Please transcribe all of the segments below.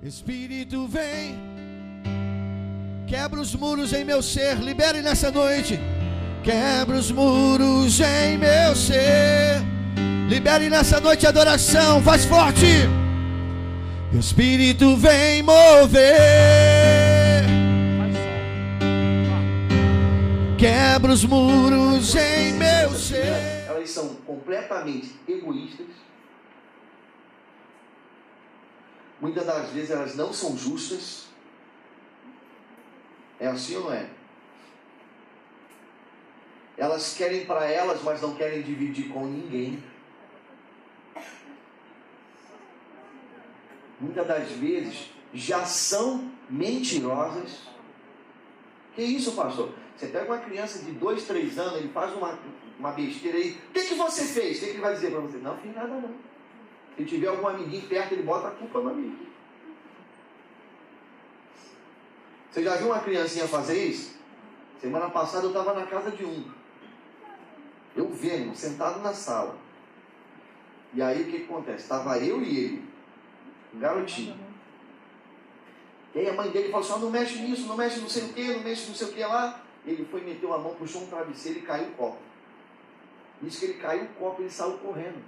Espírito vem, quebra os muros em meu ser, libere nessa noite. Quebra os muros em meu ser, libere nessa noite adoração, faz forte. Espírito vem mover, quebra os muros em meu ser. Elas são completamente egoístas. Muitas das vezes elas não são justas. É assim ou não é? Elas querem para elas, mas não querem dividir com ninguém. Muitas das vezes já são mentirosas. Que isso, pastor? Você pega uma criança de 2, 3 anos, ele faz uma besteira aí. O que você fez? O que ele vai dizer para você? Não fiz nada não. Se tiver algum amiguinho perto, ele bota a culpa no amigo. Você já viu uma criancinha fazer isso? Semana passada eu estava na casa de um. Eu vendo, sentado na sala. E aí o que acontece? Estava eu e ele, um garotinho. E aí a mãe dele falou assim: não mexe nisso, não mexe não sei o que, não mexe não sei o que lá. Ele foi, meteu a mão, puxou um travesseiro e caiu o copo. Nisso que ele caiu o copo, ele saiu correndo.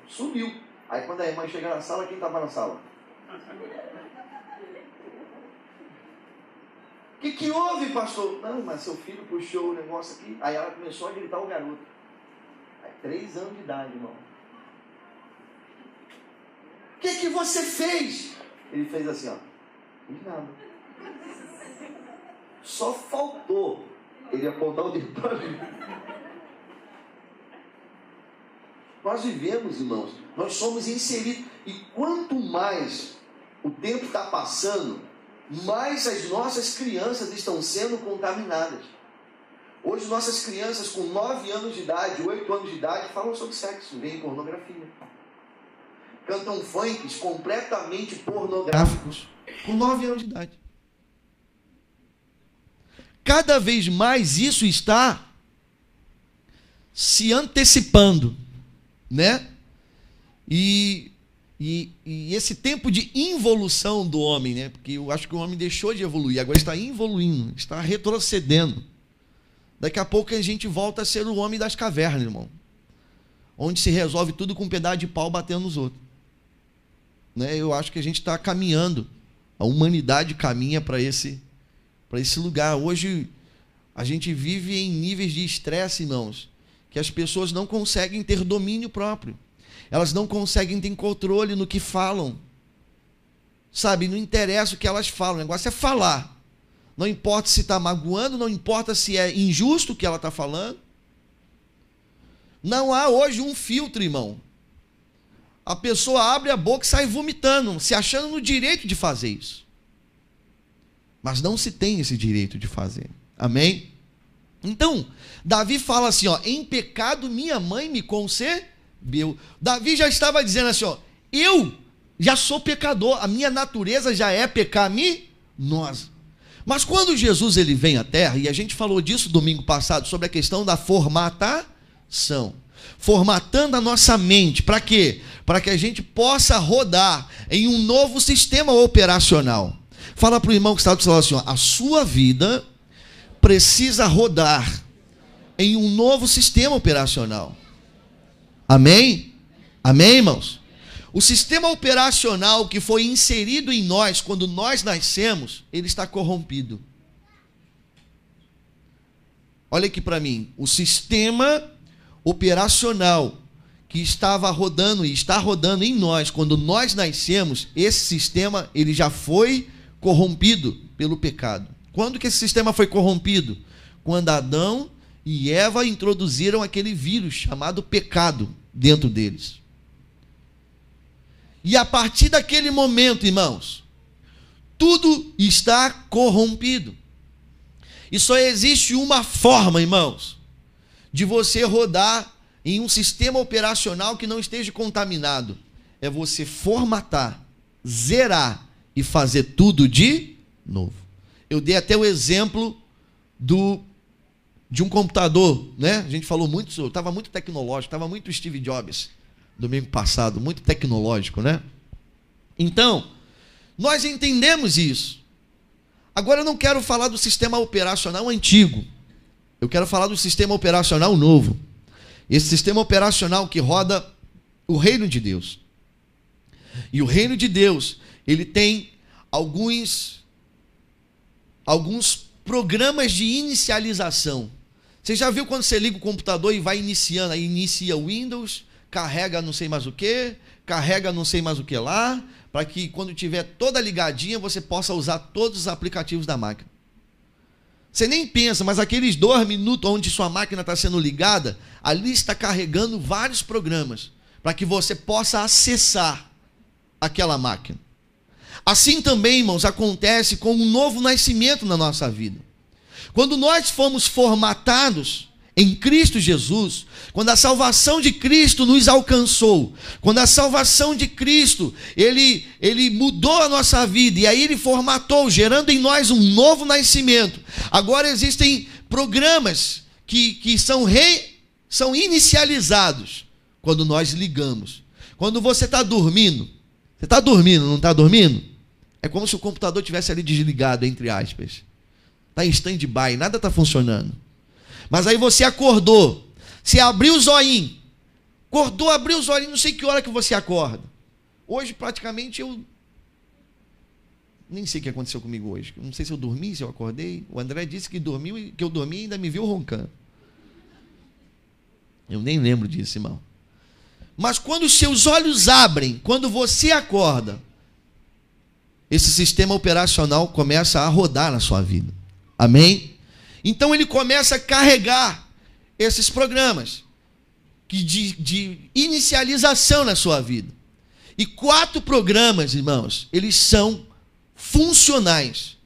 Sumiu. Aí quando a irmã chega na sala, quem estava na sala? O que houve, pastor? Não, mas seu filho puxou o negócio aqui. Aí ela começou a gritar o garoto. Aí, 3 anos de idade, irmão. O que você fez? Ele fez assim, ó. Fiz nada. Só faltou ele apontar o dedo para mim. Nós vivemos, irmãos, nós somos inseridos. E quanto mais o tempo está passando, mais as nossas crianças estão sendo contaminadas. Hoje nossas crianças com 9 anos de idade, 8 anos de idade, falam sobre sexo, veem pornografia. Cantam funks completamente pornográficos com 9 anos de idade. Cada vez mais isso está se antecipando, né? E esse tempo de involução do homem, né? Porque eu acho que o homem deixou de evoluir, agora está involuindo, está retrocedendo. Daqui a pouco a gente volta a ser o homem das cavernas, irmão. Onde se resolve tudo com um pedaço de pau batendo nos outros. Né? Eu acho que a gente está caminhando, a humanidade caminha para esse lugar. Hoje a gente vive em níveis de estresse, irmãos, que as pessoas não conseguem ter domínio próprio. Elas não conseguem ter controle no que falam. Sabe, não interessa o que elas falam, o negócio é falar. Não importa se está magoando, não importa se é injusto o que ela está falando. Não há hoje um filtro, irmão. A pessoa abre a boca e sai vomitando, se achando no direito de fazer isso. Mas não se tem esse direito de fazer. Amém? Então, Davi fala assim, ó, em pecado minha mãe me concebeu. Davi já estava dizendo assim, ó, eu já sou pecador, a minha natureza já é pecaminosa. Mas quando Jesus ele vem à terra, e a gente falou disso domingo passado, sobre a questão da formatação, formatando a nossa mente, para quê? Para que a gente possa rodar em um novo sistema operacional. Fala para o irmão que está do seu lado assim, ó, a sua vida precisa rodar em um novo sistema operacional. Amém? Amém, irmãos? O sistema operacional que foi inserido em nós quando nós nascemos, ele está corrompido. Olha aqui para mim, o sistema operacional que estava rodando e está rodando em nós quando nós nascemos, esse sistema ele já foi corrompido pelo pecado. Quando que esse sistema foi corrompido? Quando Adão e Eva introduziram aquele vírus chamado pecado dentro deles. E a partir daquele momento, irmãos, tudo está corrompido. E só existe uma forma, irmãos, de você rodar em um sistema operacional que não esteja contaminado. É você formatar, zerar e fazer tudo de novo. Eu dei até o exemplo de um computador, né? A gente falou muito, estava muito tecnológico, estava muito Steve Jobs domingo passado, muito tecnológico, né? Então, Nós entendemos isso. Agora eu não quero falar do sistema operacional antigo. Eu quero falar do sistema operacional novo. Esse sistema operacional que roda o reino de Deus. E o reino de Deus, ele tem alguns programas de inicialização. Você já viu quando você liga o computador e vai iniciando, aí inicia o Windows, carrega não sei mais o que, carrega não sei mais o que lá, para que quando tiver toda ligadinha, você possa usar todos os aplicativos da máquina. Você nem pensa, mas aqueles 2 minutos onde sua máquina está sendo ligada, ali está carregando vários programas, para que você possa acessar aquela máquina. Assim também, irmãos, acontece com um novo nascimento na nossa vida. Quando nós fomos formatados em Cristo Jesus, quando a salvação de Cristo nos alcançou, quando a salvação de Cristo, ele mudou a nossa vida, e aí ele formatou, gerando em nós um novo nascimento. Agora existem programas que são inicializados quando nós ligamos. Quando você está dormindo, não está dormindo? É como se o computador tivesse ali desligado, entre aspas. Está em stand-by, nada está funcionando. Mas aí você acordou, você abriu o zoinho, acordou, abriu o zoinho, não sei que hora que você acorda. Hoje, praticamente, eu nem sei o que aconteceu comigo hoje. Não sei se eu dormi, se eu acordei. O André disse que dormiu e que eu dormi e ainda me viu roncando. Eu nem lembro disso, irmão. Mas quando os seus olhos abrem, quando você acorda, esse sistema operacional começa a rodar na sua vida. Amém? Então ele começa a carregar esses programas de inicialização na sua vida. E 4 programas, irmãos, eles são funcionais.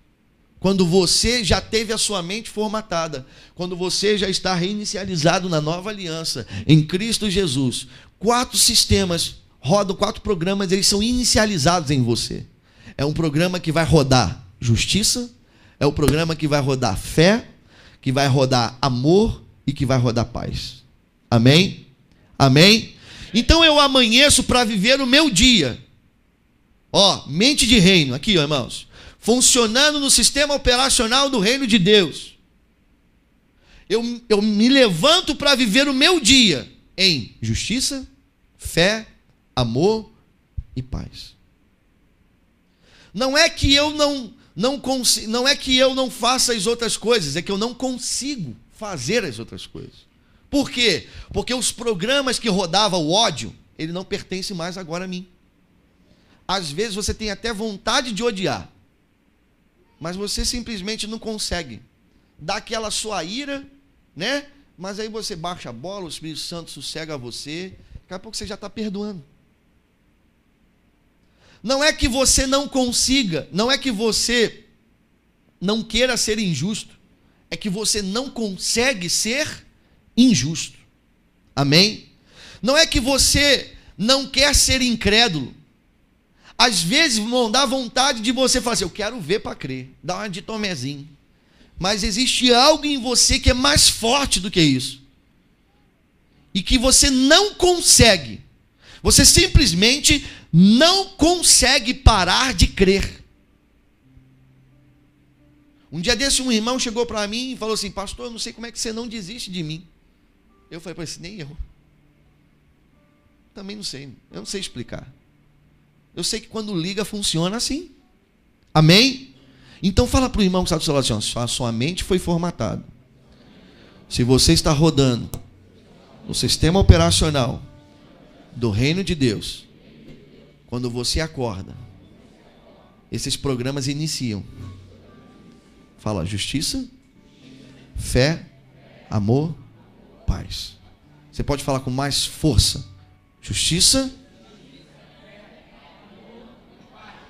Quando você já teve a sua mente formatada, quando você já está reinicializado na nova aliança, em Cristo Jesus, 4 sistemas rodam, 4 programas, eles são inicializados em você. É um programa que vai rodar justiça, é um programa que vai rodar fé, que vai rodar amor e que vai rodar paz. Amém? Amém? Então eu amanheço para viver o meu dia. Ó, mente de reino, aqui, ó, irmãos. Funcionando no sistema operacional do reino de Deus. Eu me levanto para viver o meu dia em justiça, fé, amor e paz. Não é que eu não é que eu não faça as outras coisas, é que eu não consigo fazer as outras coisas. Por quê? Porque os programas que rodavam o ódio, ele não pertence mais agora a mim. Às vezes você tem até vontade de odiar, mas você simplesmente não consegue. Dá aquela sua ira, né? Mas aí você baixa a bola, o Espírito Santo sossega você, daqui a pouco você já está perdoando. Não é que você não consiga, não é que você não queira ser injusto, é que você não consegue ser injusto. Amém? Não é que você não quer ser incrédulo. Às vezes não dá vontade de você fazer, eu quero ver para crer, dá uma de Tomezinho. Mas existe algo em você que é mais forte do que isso. E que você não consegue. Você simplesmente não consegue parar de crer. Um dia desse, um irmão chegou para mim e falou assim: pastor, eu não sei como é que você não desiste de mim. Eu falei para ele: nem eu. Também não sei, eu não sei explicar. Eu sei que quando liga funciona assim. Amém? Então fala para o irmão que está do seu lado assim: a sua mente foi formatada. Se você está rodando no sistema operacional do reino de Deus, quando você acorda, esses programas iniciam. Fala justiça, fé, amor, paz. Você pode falar com mais força. Justiça.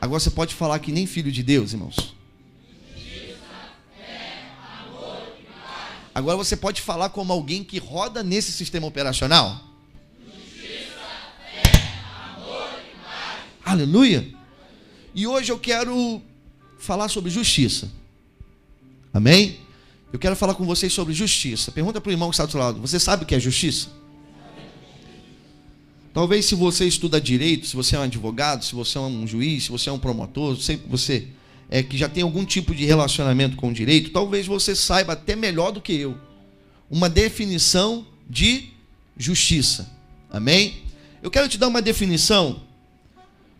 Agora você pode falar que nem filho de Deus, irmãos. Agora você pode falar como alguém que roda nesse sistema operacional. Aleluia. E hoje eu quero falar sobre justiça. Amém? Eu quero falar com vocês sobre justiça. Pergunta para o irmão que está do seu lado: você sabe o que é justiça? Talvez se você estuda direito, se você é um advogado, se você é um juiz, se você é um promotor, você que já tem algum tipo de relacionamento com o direito, talvez você saiba até melhor do que eu uma definição de justiça. Amém? Eu quero te dar uma definição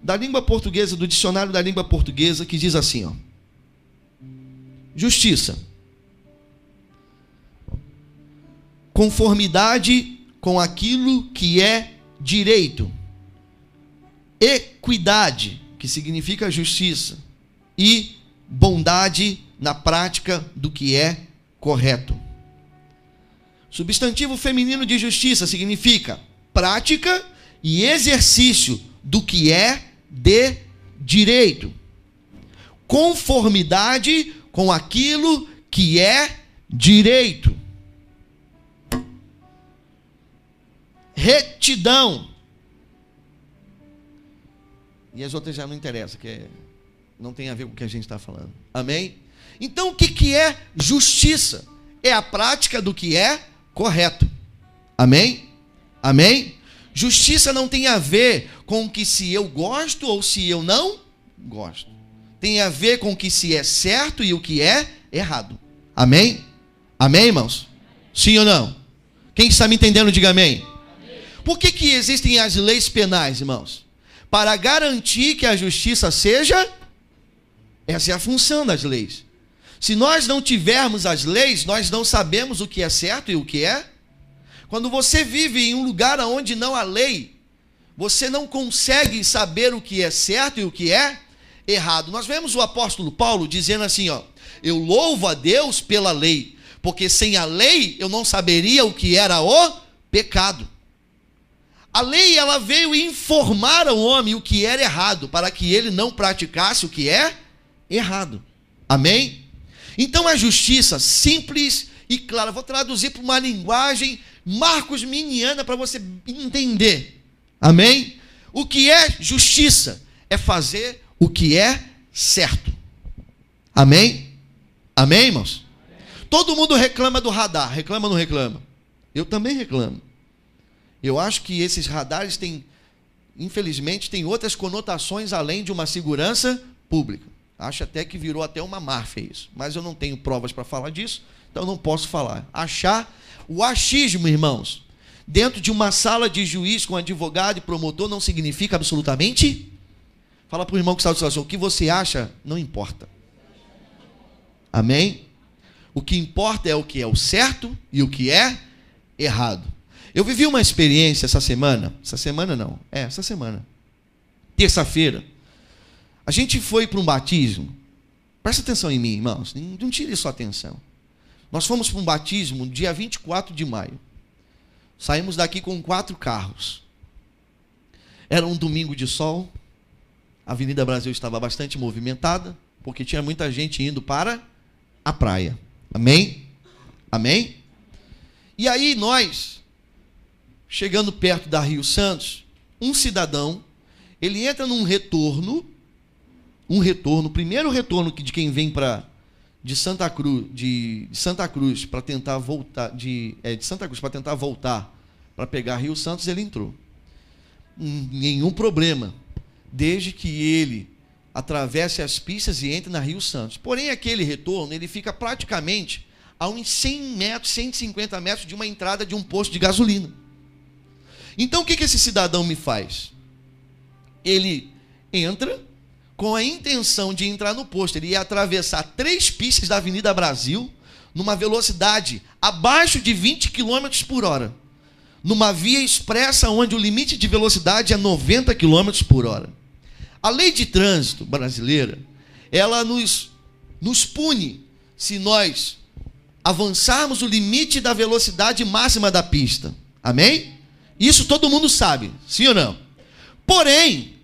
da língua portuguesa, do dicionário da língua portuguesa, que diz assim, ó: justiça: conformidade com aquilo que é direito, equidade, que significa justiça, e bondade na prática do que é correto. Substantivo feminino de justiça significa prática e exercício do que é de direito. Conformidade com aquilo que é direito. Retidão. E as outras já não interessam, que não tem a ver com o que a gente está falando. Amém? Então o que é justiça? É a prática do que é correto. Amém? Amém? Justiça não tem a ver com que se eu gosto ou se eu não gosto. Tem a ver com que se é certo e o que é errado. Amém? Amém, irmãos? Sim ou não? Quem está me entendendo, diga amém. Por que existem as leis penais, irmãos? Para garantir que a justiça seja... Essa é a função das leis. Se nós não tivermos as leis, nós não sabemos o que é certo e o que é. Quando você vive em um lugar onde não há lei, você não consegue saber o que é certo e o que é errado. Nós vemos o apóstolo Paulo dizendo assim, ó: eu louvo a Deus pela lei, porque sem a lei eu não saberia o que era o pecado. A lei, ela veio informar ao homem o que era errado, para que ele não praticasse o que é errado. Amém? Então a justiça simples e clara, vou traduzir para uma linguagem marcos-miniana para você entender. Amém? O que é justiça? É fazer o que é certo. Amém? Amém, irmãos? Todo mundo reclama do radar. Reclama ou não reclama? Eu também reclamo. Eu acho que esses radares têm, infelizmente, têm outras conotações além de uma segurança pública. Acho até que virou até uma máfia isso. Mas eu não tenho provas para falar disso, então não posso falar. O achismo, irmãos, dentro de uma sala de juiz com advogado e promotor não significa absolutamente. Fala para o irmão que está do seu lado, o que você acha não importa. Amém? O que importa é o que é o certo e o que é errado. Eu vivi uma experiência essa semana. Essa semana. Terça-feira. A gente foi para um batismo. Presta atenção em mim, irmãos. Não tire sua atenção. Nós fomos para um batismo no dia 24 de maio. Saímos daqui com 4 carros. Era um domingo de sol. A Avenida Brasil estava bastante movimentada, porque tinha muita gente indo para a praia. Amém? Amém? E aí nós, chegando perto da Rio Santos, um cidadão, ele entra num retorno, o primeiro retorno de quem vem de Santa Cruz para tentar voltar, de Santa Cruz para tentar voltar para pegar Rio Santos, ele entrou. Nenhum problema, desde que ele atravesse as pistas e entre na Rio Santos. Porém, aquele retorno, ele fica praticamente a uns 100 metros, 150 metros de uma entrada de um posto de gasolina. Então, o que esse cidadão me faz? Ele entra com a intenção de entrar no posto. Ele ia atravessar 3 pistas da Avenida Brasil numa velocidade abaixo de 20 km por hora. Numa via expressa onde o limite de velocidade é 90 km por hora. A lei de trânsito brasileira, ela nos pune se nós avançarmos o limite da velocidade máxima da pista. Amém? Isso todo mundo sabe, sim ou não? Porém,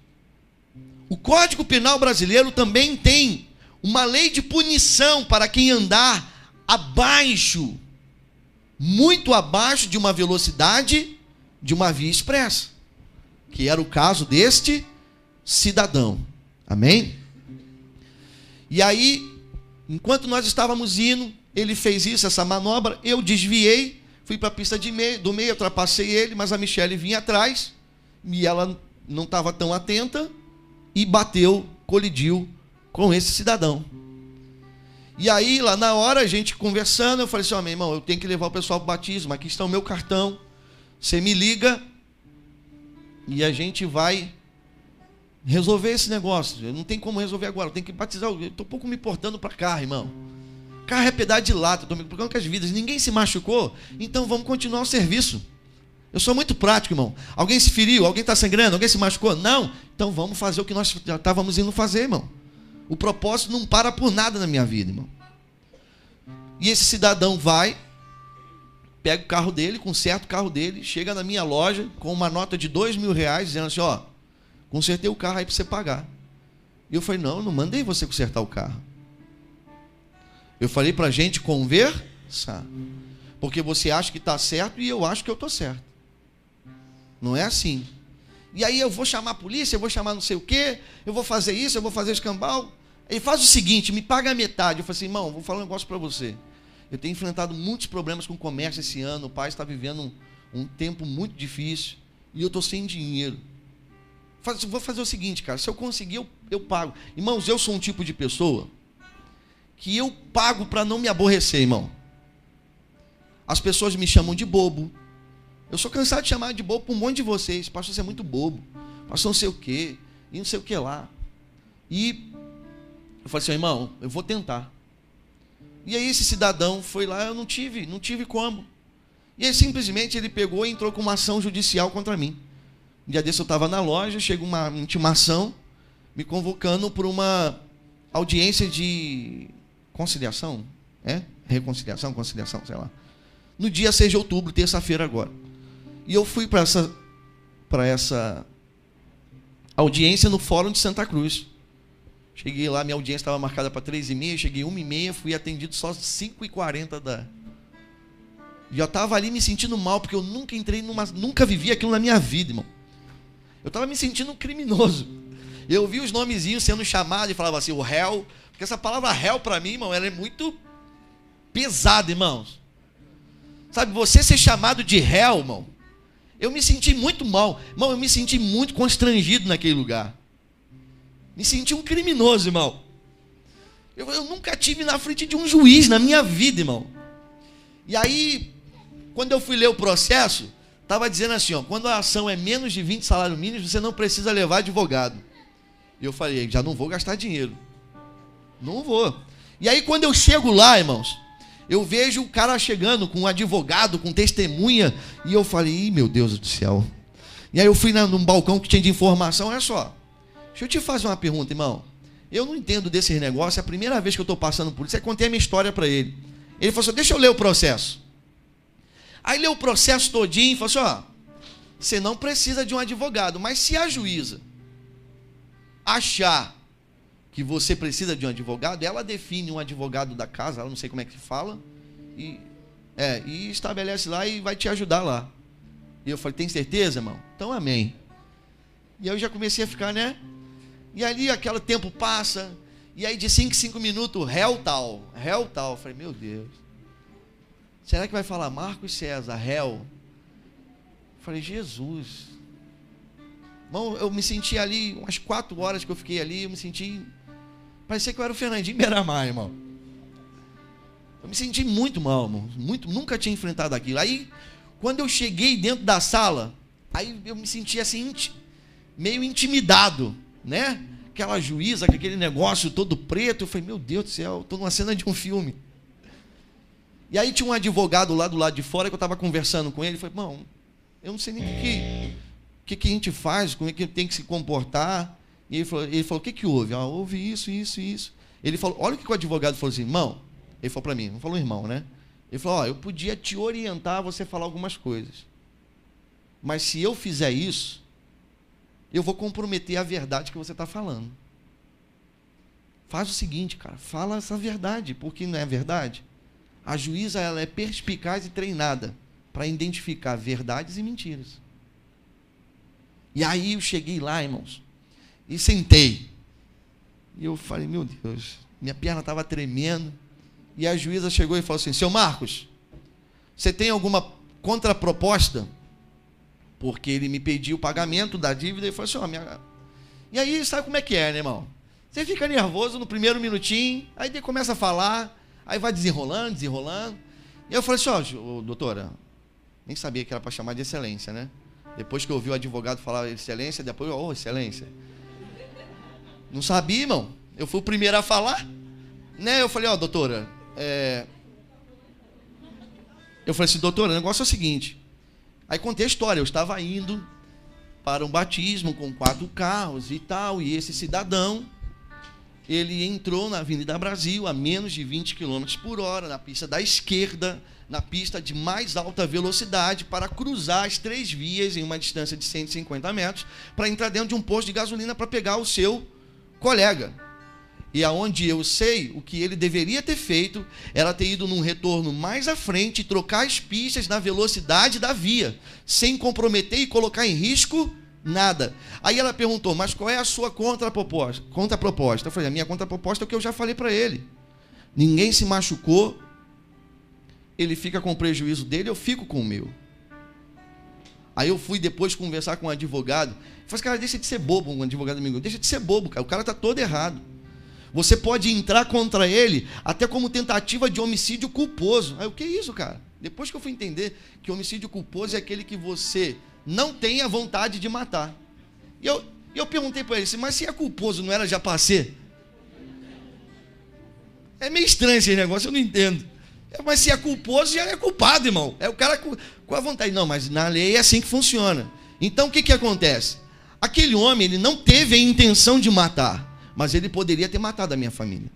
o Código Penal brasileiro também tem uma lei de punição para quem andar abaixo, muito abaixo de uma velocidade de uma via expressa, que era o caso deste cidadão. Amém? E aí, enquanto nós estávamos indo, ele fez isso, essa manobra, eu desviei, fui para a pista do meio, ultrapassei ele, mas a Michele vinha atrás, E ela não estava tão atenta e colidiu com esse cidadão. E aí, lá na hora, a gente conversando, eu falei assim, meu irmão, eu tenho que levar o pessoal para o batismo, aqui está o meu cartão, você me liga e a gente vai resolver esse negócio. Eu não tenho como resolver agora, eu tenho que batizar, eu estou um pouco me importando para carro, irmão. Carro é pedaço de lata, estou me preocupando com as vidas, ninguém se machucou, então vamos continuar o serviço. Eu sou muito prático, irmão. Alguém se feriu, alguém está sangrando, alguém se machucou? Não, então vamos fazer o que nós já estávamos indo fazer, irmão. O propósito não para por nada na minha vida, irmão. E esse cidadão vai, pega o carro dele, conserta o carro dele, chega na minha loja com uma nota de R$2.000, dizendo assim, consertei o carro aí para você pagar. E eu falei, não mandei você consertar o carro. Eu falei para a gente conversar. Porque você acha que está certo e eu acho que eu estou certo. Não é assim. E aí eu vou chamar a polícia, eu vou chamar não sei o quê, eu vou fazer isso, eu vou fazer escambau. Ele faz o seguinte, me paga a metade. Eu falei assim, irmão, vou falar um negócio para você. Eu tenho enfrentado muitos problemas com o comércio esse ano, o pai está vivendo um tempo muito difícil e eu estou sem dinheiro. Vou fazer o seguinte, cara, se eu conseguir, eu pago. Irmãos, eu sou um tipo de pessoa que eu pago para não me aborrecer, irmão. As pessoas me chamam de bobo. Eu sou cansado de chamar de bobo para um monte de vocês. Pastor, você é muito bobo. Pastor, não sei o quê. E não sei o que lá. E eu falei assim, irmão, eu vou tentar. E aí esse cidadão foi lá, eu não tive como. E aí simplesmente ele pegou e entrou com uma ação judicial contra mim. Um dia desse eu estava na loja, chega uma intimação me convocando para uma audiência de conciliação. Reconciliação, conciliação, sei lá. No dia 6 de outubro, terça-feira agora. E eu fui para essa audiência no Fórum de Santa Cruz. Cheguei lá, minha audiência estava marcada para 3h30, cheguei 1h30, fui atendido só 5h40 E eu estava ali me sentindo mal, porque eu nunca vivi aquilo na minha vida, irmão. Eu estava me sentindo um criminoso. Eu vi os nomezinhos sendo chamados e falava assim, o réu, porque essa palavra réu para mim, irmão, ela é muito pesada, irmãos. Sabe, você ser chamado de réu, irmão, eu me senti muito mal. Irmão, eu me senti muito constrangido naquele lugar. Me senti um criminoso, irmão. Eu nunca tive na frente de um juiz na minha vida, irmão. E aí, quando eu fui ler o processo, estava dizendo assim, quando a ação é menos de 20 salários mínimos, você não precisa levar advogado. E eu falei, já não vou gastar dinheiro. Não vou. E aí, quando eu chego lá, irmãos, eu vejo o cara chegando com um advogado, com testemunha, e eu falei, meu Deus do céu. E aí eu fui num balcão que tinha de informação, olha só, deixa eu te fazer uma pergunta, irmão. Eu não entendo desses negócios, é a primeira vez que eu estou passando por isso, eu contei a minha história para ele. Ele falou assim, deixa eu ler o processo. Aí leu o processo todinho e falou assim, você não precisa de um advogado, mas se a juíza achar que você precisa de um advogado, ela define um advogado da casa, ela não sei como é que fala, e estabelece lá e vai te ajudar lá. E eu falei, tem certeza, irmão? Então, amém. E aí eu já comecei a ficar, né? E ali aquele tempo passa, e aí de 5 em 5 minutos, réu tal. Eu falei, meu Deus. Será que vai falar Marcos César, réu? Eu falei, Jesus. Irmão, eu me senti ali, umas 4 horas que eu fiquei ali, eu me senti... Parecia que eu era o Fernandinho Beiramar, irmão. Eu me senti muito mal, irmão. Nunca tinha enfrentado aquilo. Aí, quando eu cheguei dentro da sala, aí eu me senti assim, meio intimidado, né? Aquela juíza, com aquele negócio todo preto. Eu falei, meu Deus do céu, estou numa cena de um filme. E aí tinha um advogado lá do lado de fora que eu estava conversando com ele. Eu falei, irmão, eu não sei nem o que a gente faz, como é que tem que se comportar. E ele falou, o que houve? Houve isso. Ele falou, olha o que o advogado falou assim, irmão. Ele falou para mim, não falou irmão, né? Ele falou, eu podia te orientar a você falar algumas coisas. Mas se eu fizer isso, eu vou comprometer a verdade que você está falando. Faz o seguinte, cara, fala essa verdade, porque não é verdade. A juíza, ela é perspicaz e treinada para identificar verdades e mentiras. E aí eu cheguei lá, irmãos, e sentei. E eu falei, meu Deus, minha perna estava tremendo. E a juíza chegou e falou assim, seu Marcos, você tem alguma contraproposta? porque ele me pediu o pagamento da dívida e falou assim, E aí, sabe como é que é, né, irmão? Você fica nervoso no primeiro minutinho, aí ele começa a falar, aí vai desenrolando. E eu falei assim, doutora, nem sabia que era para chamar de excelência, né? Depois que eu ouvi o advogado falar excelência, depois, excelência. Não sabia, irmão. Eu fui o primeiro a falar, né? Eu falei, doutora, Eu falei assim, doutora, o negócio é o seguinte. Aí contei a história, eu estava indo para um batismo com 4 carros e tal, e esse cidadão, ele entrou na Avenida Brasil a menos de 20 km por hora, na pista da esquerda, na pista de mais alta velocidade, para cruzar as 3 vias em uma distância de 150 metros, para entrar dentro de um posto de gasolina para pegar o seu colega. E aonde eu sei, o que ele deveria ter feito era ter ido num retorno mais à frente e trocar as pistas na velocidade da via, sem comprometer e colocar em risco nada. Aí ela perguntou, mas qual é a sua contraproposta? Eu falei, a minha contraproposta é o que eu já falei para ele. Ninguém se machucou, ele fica com o prejuízo dele, eu fico com o meu. Aí eu fui depois conversar com um advogado, falei, cara, deixa de ser bobo, um advogado amigo, deixa de ser bobo, cara, o cara está todo errado. Você pode entrar contra ele até como tentativa de homicídio culposo. Aí o que é isso, cara? Depois que eu fui entender que homicídio culposo é aquele que você não tem a vontade de matar. E eu perguntei para ele, mas se é culposo, não era já para ser? É meio estranho esse negócio, eu não entendo. Mas se é culposo, já é culpado, irmão. É o cara com a vontade. Não, mas na lei é assim que funciona. Então o que acontece? Aquele homem, ele não teve a intenção de matar, mas ele poderia ter matado a minha família.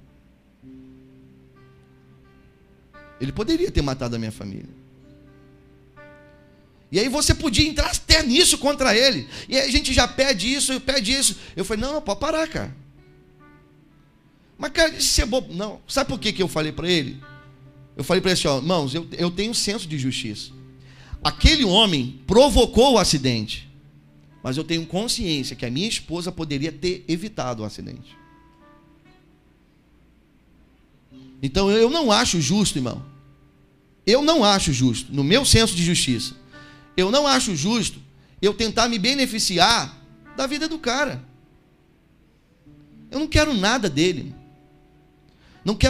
Ele poderia ter matado a minha família. E aí você podia entrar até nisso contra ele. E aí a gente já pede isso. Eu falei, não, pode parar, cara. Mas, cara, isso é bobo. Não, sabe por que eu falei para ele? Eu falei para ele assim, irmãos, eu tenho senso de justiça. Aquele homem provocou o acidente, mas eu tenho consciência que a minha esposa poderia ter evitado o acidente. Então eu não acho justo, irmão. Eu não acho justo, no meu senso de justiça, eu não acho justo eu tentar me beneficiar da vida do cara. Eu não quero nada dele.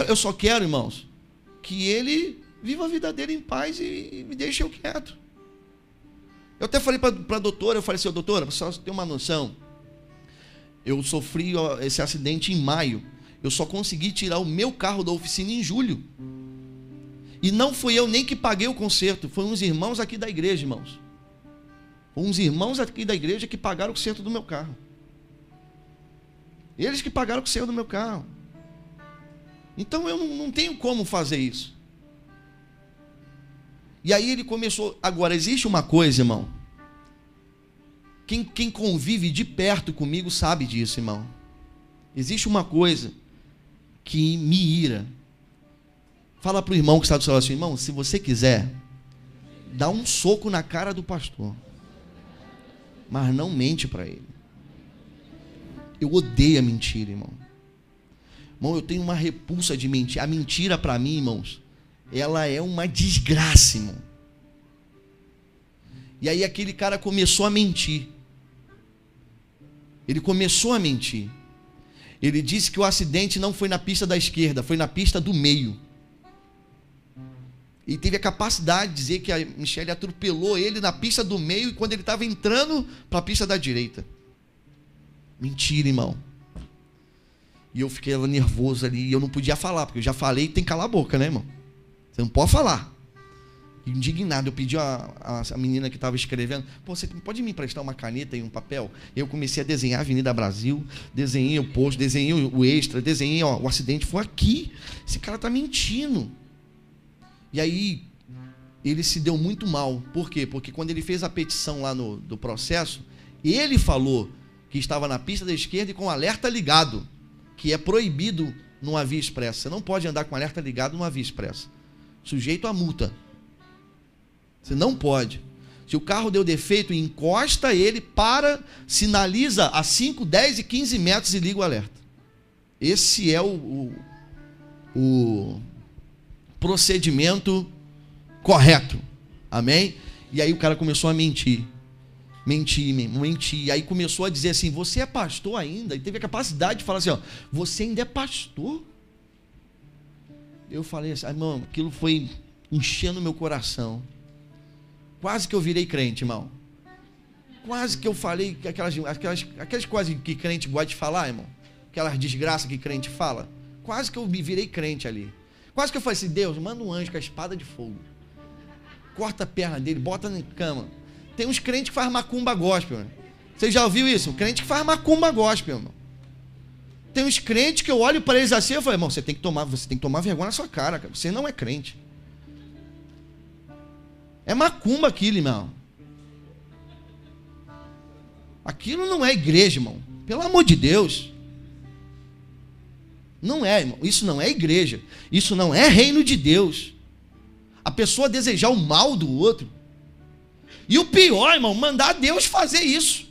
Eu só quero, irmãos, que ele viva a vida dele em paz e me deixe eu quieto. Eu até falei para a doutora, eu falei assim, doutora, para você ter uma noção, eu sofri esse acidente em maio, eu só consegui tirar o meu carro da oficina em julho. E não fui eu nem que paguei o conserto, foi uns irmãos aqui da igreja, irmãos. Uns irmãos aqui da igreja que pagaram o conserto do meu carro. Eles que pagaram o conserto do meu carro. Então eu não tenho como fazer isso. E aí ele começou. Agora, existe uma coisa, irmão. Quem convive de perto comigo sabe disso, irmão. Existe uma coisa que me ira. Fala para o irmão que está do seu lado assim, irmão, se você quiser, dá um soco na cara do pastor. Mas não mente para ele. Eu odeio a mentira, irmão. Irmão, eu tenho uma repulsa de mentir. A mentira para mim, irmãos, ela é uma desgraça, irmão. E aí aquele cara começou a mentir. Ele começou a mentir. Ele disse que o acidente não foi na pista da esquerda, foi na pista do meio. E teve a capacidade de dizer que a Michele atropelou ele na pista do meio e quando ele estava entrando para a pista da direita. Mentira, irmão. E eu fiquei nervoso ali e eu não podia falar, porque eu já falei e tem que calar a boca, né, irmão? Você não pode falar. Indignado, eu pedi a menina que estava escrevendo, você pode me emprestar uma caneta e um papel? Eu comecei a desenhar a Avenida Brasil, desenhei o posto, desenhei o extra, desenhei, o acidente foi aqui. Esse cara está mentindo. E aí, ele se deu muito mal. Por quê? Porque quando ele fez a petição lá do processo, ele falou que estava na pista da esquerda e com alerta ligado, que é proibido numa via expressa. Você não pode andar com alerta ligado numa via expressa. Sujeito a multa. Você não pode. Se o carro deu defeito, encosta ele, para, sinaliza a 5, 10 e 15 metros e liga o alerta. Esse é o procedimento correto. Amém? E aí o cara começou a mentir. Menti. Aí começou a dizer assim, você é pastor ainda? E teve a capacidade de falar assim, ó, você ainda é pastor? Eu falei assim, irmão, aquilo foi enchendo meu coração. Quase que eu virei crente, irmão. Quase que eu falei aquelas coisas que crente gosta de falar, irmão. Aquelas desgraças que crente fala. Quase que eu me virei crente ali. Quase que eu falei assim, Deus, manda um anjo com a espada de fogo. Corta a perna dele, bota na cama. Tem uns crentes que fazem macumba gospel. Você já ouviu isso? Um crente que faz macumba gospel, irmão. Tem uns crentes que eu olho para eles assim e falo, irmão, você tem que tomar vergonha na sua cara, cara. Você não é crente. É macumba aquilo, irmão. Aquilo não é igreja, irmão. Pelo amor de Deus. Não é, irmão. Isso não é igreja. Isso não é reino de Deus. A pessoa desejar o mal do outro. E o pior, irmão, mandar Deus fazer isso.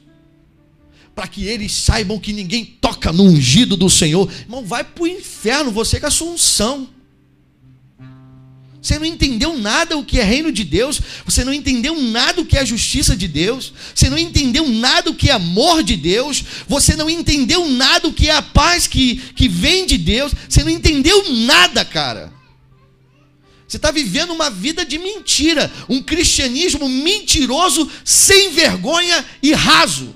Para que eles saibam que ninguém toca no ungido do Senhor. Irmão, vai para o inferno, você com a sua unção. Você não entendeu nada o que é reino de Deus. Você não entendeu nada o que é a justiça de Deus. Você não entendeu nada o que é amor de Deus. Você não entendeu nada o que é a paz que vem de Deus. Você não entendeu nada, cara. Você está vivendo uma vida de mentira. Um cristianismo mentiroso, sem vergonha e raso.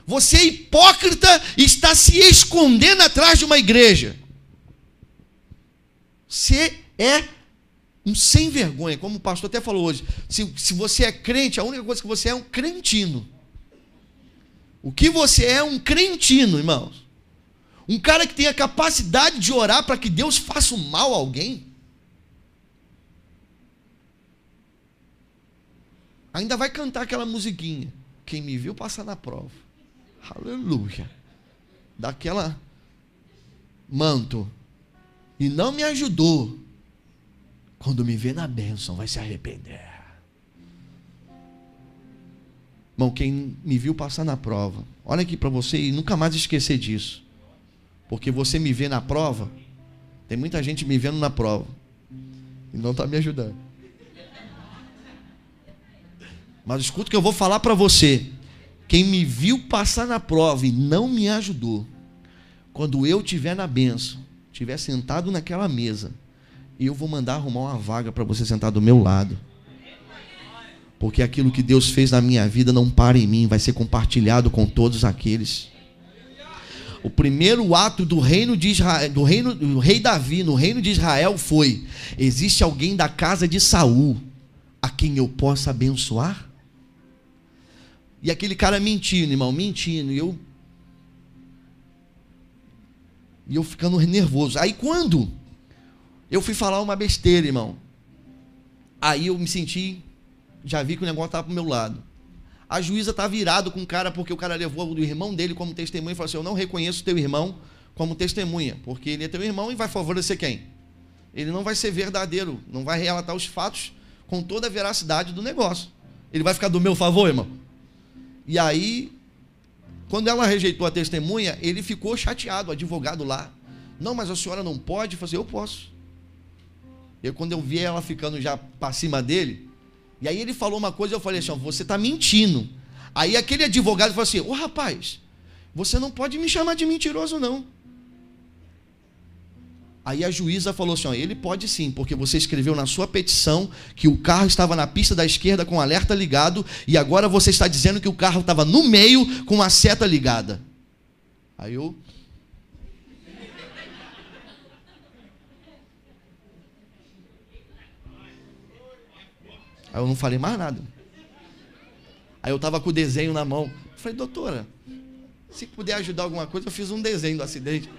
Você é hipócrita e está se escondendo atrás de uma igreja. Você é um sem vergonha, como o pastor até falou hoje. Se você é crente, a única coisa que você é um crentino. O que você é um crentino, irmãos? Um cara que tem a capacidade de orar para que Deus faça o mal a alguém. Ainda vai cantar aquela musiquinha. Quem me viu passar na prova. Aleluia. Daquela manto. E não me ajudou. Quando me vê na bênção, vai se arrepender. Irmão, quem me viu passar na prova, olha aqui para você e nunca mais esquecer disso. Porque você me vê na prova, tem muita gente me vendo na prova e não está me ajudando. Mas escuta o que eu vou falar para você. Quem me viu passar na prova e não me ajudou, quando eu estiver na bênção, estiver sentado naquela mesa, eu vou mandar arrumar uma vaga para você sentar do meu lado. Porque aquilo que Deus fez na minha vida não para em mim, vai ser compartilhado com todos aqueles. O primeiro ato do reino de Israel, do rei Davi, no reino de Israel foi: existe alguém da casa de Saul a quem eu possa abençoar? E aquele cara mentindo, irmão, mentindo, e eu ficando nervoso. Aí quando eu fui falar uma besteira, irmão, aí eu me senti, já vi que o negócio estava pro meu lado. A juíza estava virado com o cara, porque o cara levou o irmão dele como testemunha e falou assim: eu não reconheço teu irmão como testemunha, porque ele é teu irmão e vai favorecer quem? Ele não vai ser verdadeiro, não vai relatar os fatos com toda a veracidade do negócio. Ele vai ficar do meu favor, irmão? E aí, quando ela rejeitou a testemunha, ele ficou chateado, o advogado lá. Não, mas a senhora não pode? Eu falei assim: eu posso. Quando eu vi ela ficando já para cima dele, e aí ele falou uma coisa, eu falei assim: você está mentindo. Aí aquele advogado falou assim: ô rapaz, você não pode me chamar de mentiroso não. Aí a juíza falou assim: ele pode sim, porque você escreveu na sua petição que o carro estava na pista da esquerda com o alerta ligado, e agora você está dizendo que o carro estava no meio com a seta ligada. Aí eu não falei mais nada. Aí eu estava com o desenho na mão. Eu falei: doutora, se puder ajudar alguma coisa, eu fiz um desenho do acidente.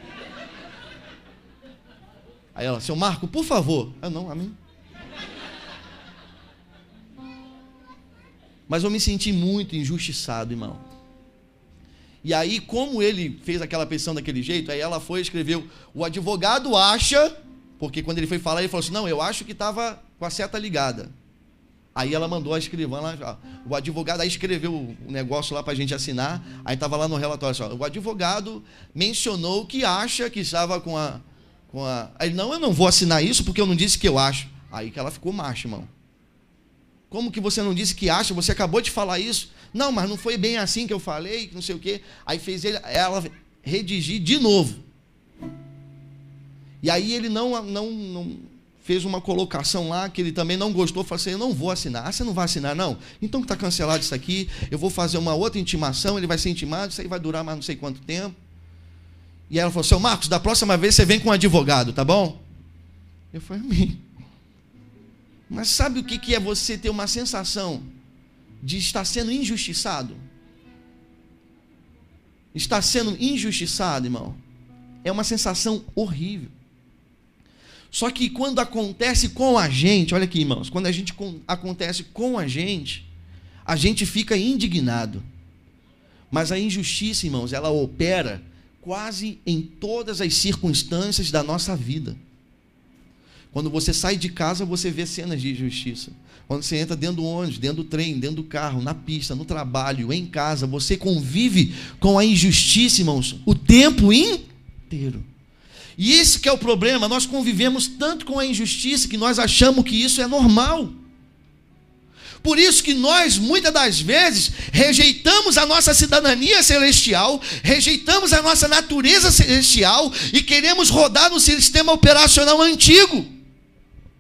Aí ela: seu Marco, por favor. Eu: não, amém. Mas eu me senti muito injustiçado, irmão. E aí, como ele fez aquela petição daquele jeito, aí ela foi e escreveu: o advogado acha, porque quando ele foi falar, ele falou assim: não, eu acho que estava com a seta ligada. Aí ela mandou a escrivã lá, o advogado aí escreveu o negócio lá para a gente assinar. Aí estava lá no relatório assim: o advogado mencionou que acha que estava com a... Aí: não, eu não vou assinar isso porque eu não disse que eu acho. Aí que ela ficou macho, irmão. Como que você não disse que acha? Você acabou de falar isso. Não, mas não foi bem assim que eu falei, não sei o quê. Aí fez ela redigir de novo. E aí ele não fez uma colocação lá que ele também não gostou. Falou assim, eu não vou assinar. Ah, você não vai assinar, não? Então está cancelado isso aqui. Eu vou fazer uma outra intimação, ele vai ser intimado, isso aí vai durar mais não sei quanto tempo. E ela falou, seu Marcos, da próxima vez você vem com um advogado, tá bom? Eu falei, amém. Mas sabe o que é você ter uma sensação de estar sendo injustiçado? Estar sendo injustiçado, irmão, é uma sensação horrível. Só que quando acontece com a gente, olha aqui, irmãos, quando acontece com a gente fica indignado. Mas a injustiça, irmãos, ela opera quase em todas as circunstâncias da nossa vida. Quando você sai de casa, você vê cenas de injustiça. Quando você entra dentro do ônibus, dentro do trem, dentro do carro, na pista, no trabalho, em casa, você convive com a injustiça, irmãos, o tempo inteiro. E esse que é o problema, nós convivemos tanto com a injustiça que nós achamos que isso é normal. Por isso que nós, muitas das vezes, rejeitamos a nossa cidadania celestial, rejeitamos a nossa natureza celestial e queremos rodar no sistema operacional antigo.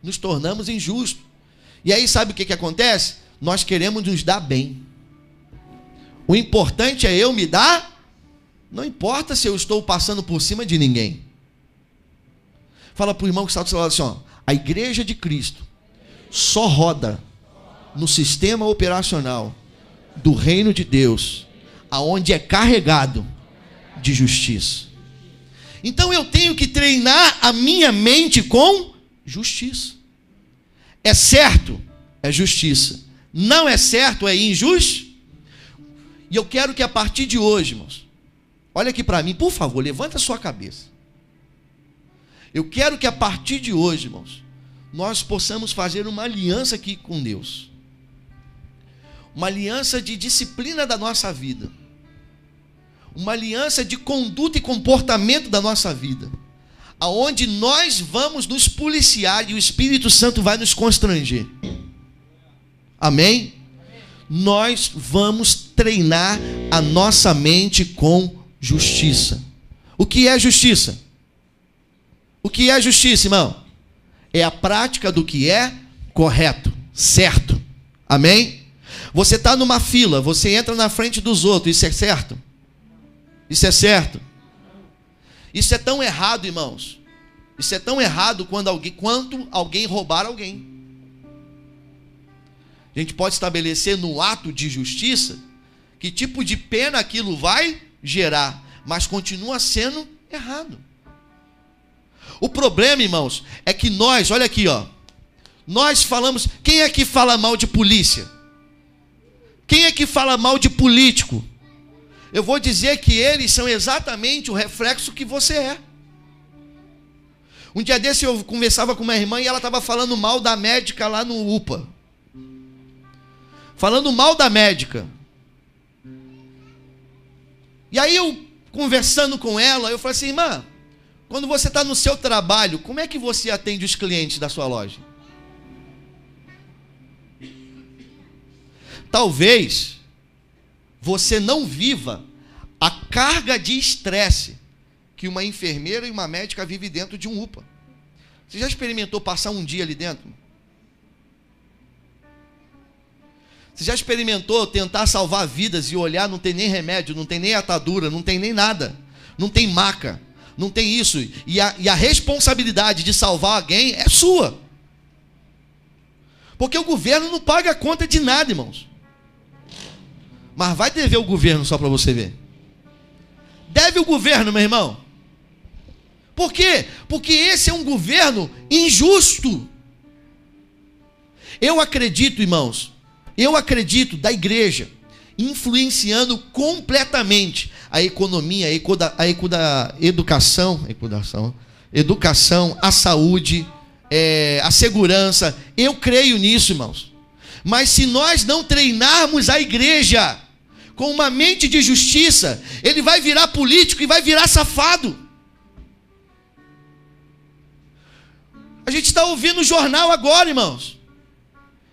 Nos tornamos injustos. E aí sabe o que acontece? Nós queremos nos dar bem. O importante é eu me dar, não importa se eu estou passando por cima de ninguém. Fala para o irmão que está do seu lado assim, ó, a igreja de Cristo só roda no sistema operacional do reino de Deus, aonde é carregado de justiça. Então eu tenho que treinar a minha mente com justiça. É certo, é justiça. Não é certo, é injusto. E eu quero que a partir de hoje, irmãos, olha aqui para mim, por favor, levanta a sua cabeça. Eu quero que a partir de hoje, irmãos, nós possamos fazer uma aliança aqui com Deus. Uma aliança de disciplina da nossa vida. Uma aliança de conduta e comportamento da nossa vida. Aonde nós vamos nos policiar e o Espírito Santo vai nos constranger. Amém? Nós vamos treinar a nossa mente com justiça. O que é justiça? O que é justiça, irmão? É a prática do que é correto, certo. Amém? Você está numa fila, você entra na frente dos outros, isso é certo? Isso é certo? Isso é tão errado, irmãos. Isso é tão errado quanto alguém roubar alguém. A gente pode estabelecer no ato de justiça que tipo de pena aquilo vai gerar, mas continua sendo errado. O problema, irmãos, é que nós, olha aqui, ó, nós falamos, quem é que fala mal de polícia? Quem é que fala mal de político? Eu vou dizer que eles são exatamente o reflexo que você é. Um dia desse eu conversava com uma irmã e ela estava falando mal da médica lá no UPA. Falando mal da médica. E aí eu, conversando com ela, eu falei assim, irmã, quando você está no seu trabalho, como é que você atende os clientes da sua loja? Talvez você não viva a carga de estresse que uma enfermeira e uma médica vivem dentro de um UPA. Você já experimentou passar um dia ali dentro? Você já experimentou tentar salvar vidas e olhar, não tem nem remédio, não tem nem atadura, não tem nem nada, não tem maca, não tem isso, e a responsabilidade de salvar alguém é sua. Porque o governo não paga a conta de nada, irmãos. Mas vai dever o governo só para você ver. Deve o governo, meu irmão. Por quê? Porque esse é um governo injusto. Eu acredito, irmãos, da igreja influenciando completamente a economia, a educação, a saúde, a segurança. Eu creio nisso, irmãos. Mas se nós não treinarmos a igreja com uma mente de justiça, ele vai virar político e vai virar safado. A gente está ouvindo o jornal agora, irmãos.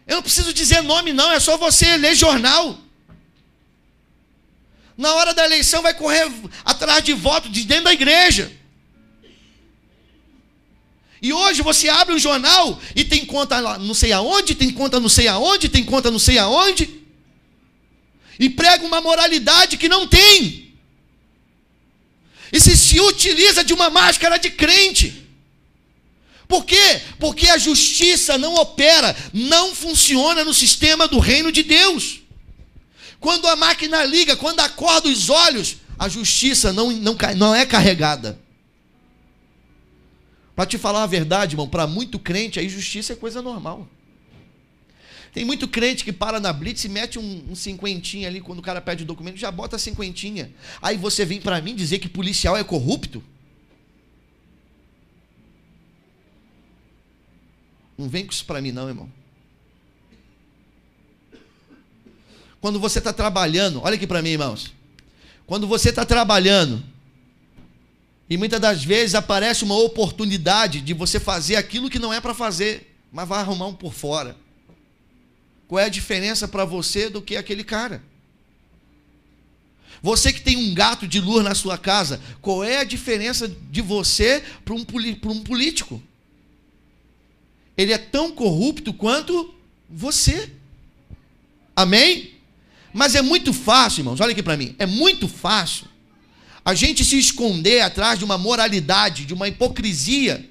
Eu não preciso dizer nome, não, é só você ler jornal. Na hora da eleição vai correr atrás de voto de dentro da igreja. E hoje você abre um jornal e tem conta lá não sei aonde, tem conta não sei aonde, tem conta não sei aonde. E prega uma moralidade que não tem. E se utiliza de uma máscara de crente. Por quê? Porque a justiça não opera, não funciona no sistema do reino de Deus. Quando a máquina liga, quando acorda os olhos, a justiça não é carregada. Para te falar a verdade, irmão, para muito crente, a injustiça é coisa normal. Tem muito crente que para na blitz e mete um cinquentinha ali, quando o cara pede o documento, já bota cinquentinha. Aí você vem para mim dizer que policial é corrupto? Não vem com isso para mim não, irmão. Quando você está trabalhando, olha aqui para mim, irmãos. Quando você está trabalhando, e muitas das vezes aparece uma oportunidade de você fazer aquilo que não é para fazer, mas vai arrumar um por fora. Qual é a diferença para você do que aquele cara? Você que tem um gato de luz na sua casa, qual é a diferença de você para um político? Ele é tão corrupto quanto você. Amém? Mas é muito fácil, irmãos, olha aqui para mim, é muito fácil a gente se esconder atrás de uma moralidade, de uma hipocrisia.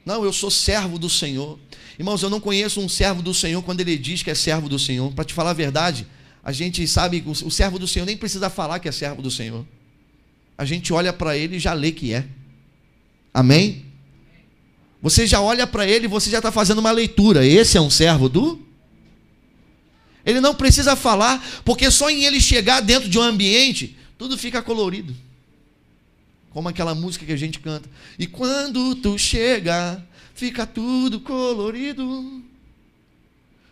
Não, eu sou servo do Senhor. Irmãos, eu não conheço um servo do Senhor quando ele diz que é servo do Senhor. Para te falar a verdade, a gente sabe que o servo do Senhor nem precisa falar que é servo do Senhor. A gente olha para ele e já lê que é. Amém? Você já olha para ele e você já está fazendo uma leitura. Esse é um servo do... Ele não precisa falar, porque só em ele chegar dentro de um ambiente, tudo fica colorido. Como aquela música que a gente canta. E quando tu chega, fica tudo colorido.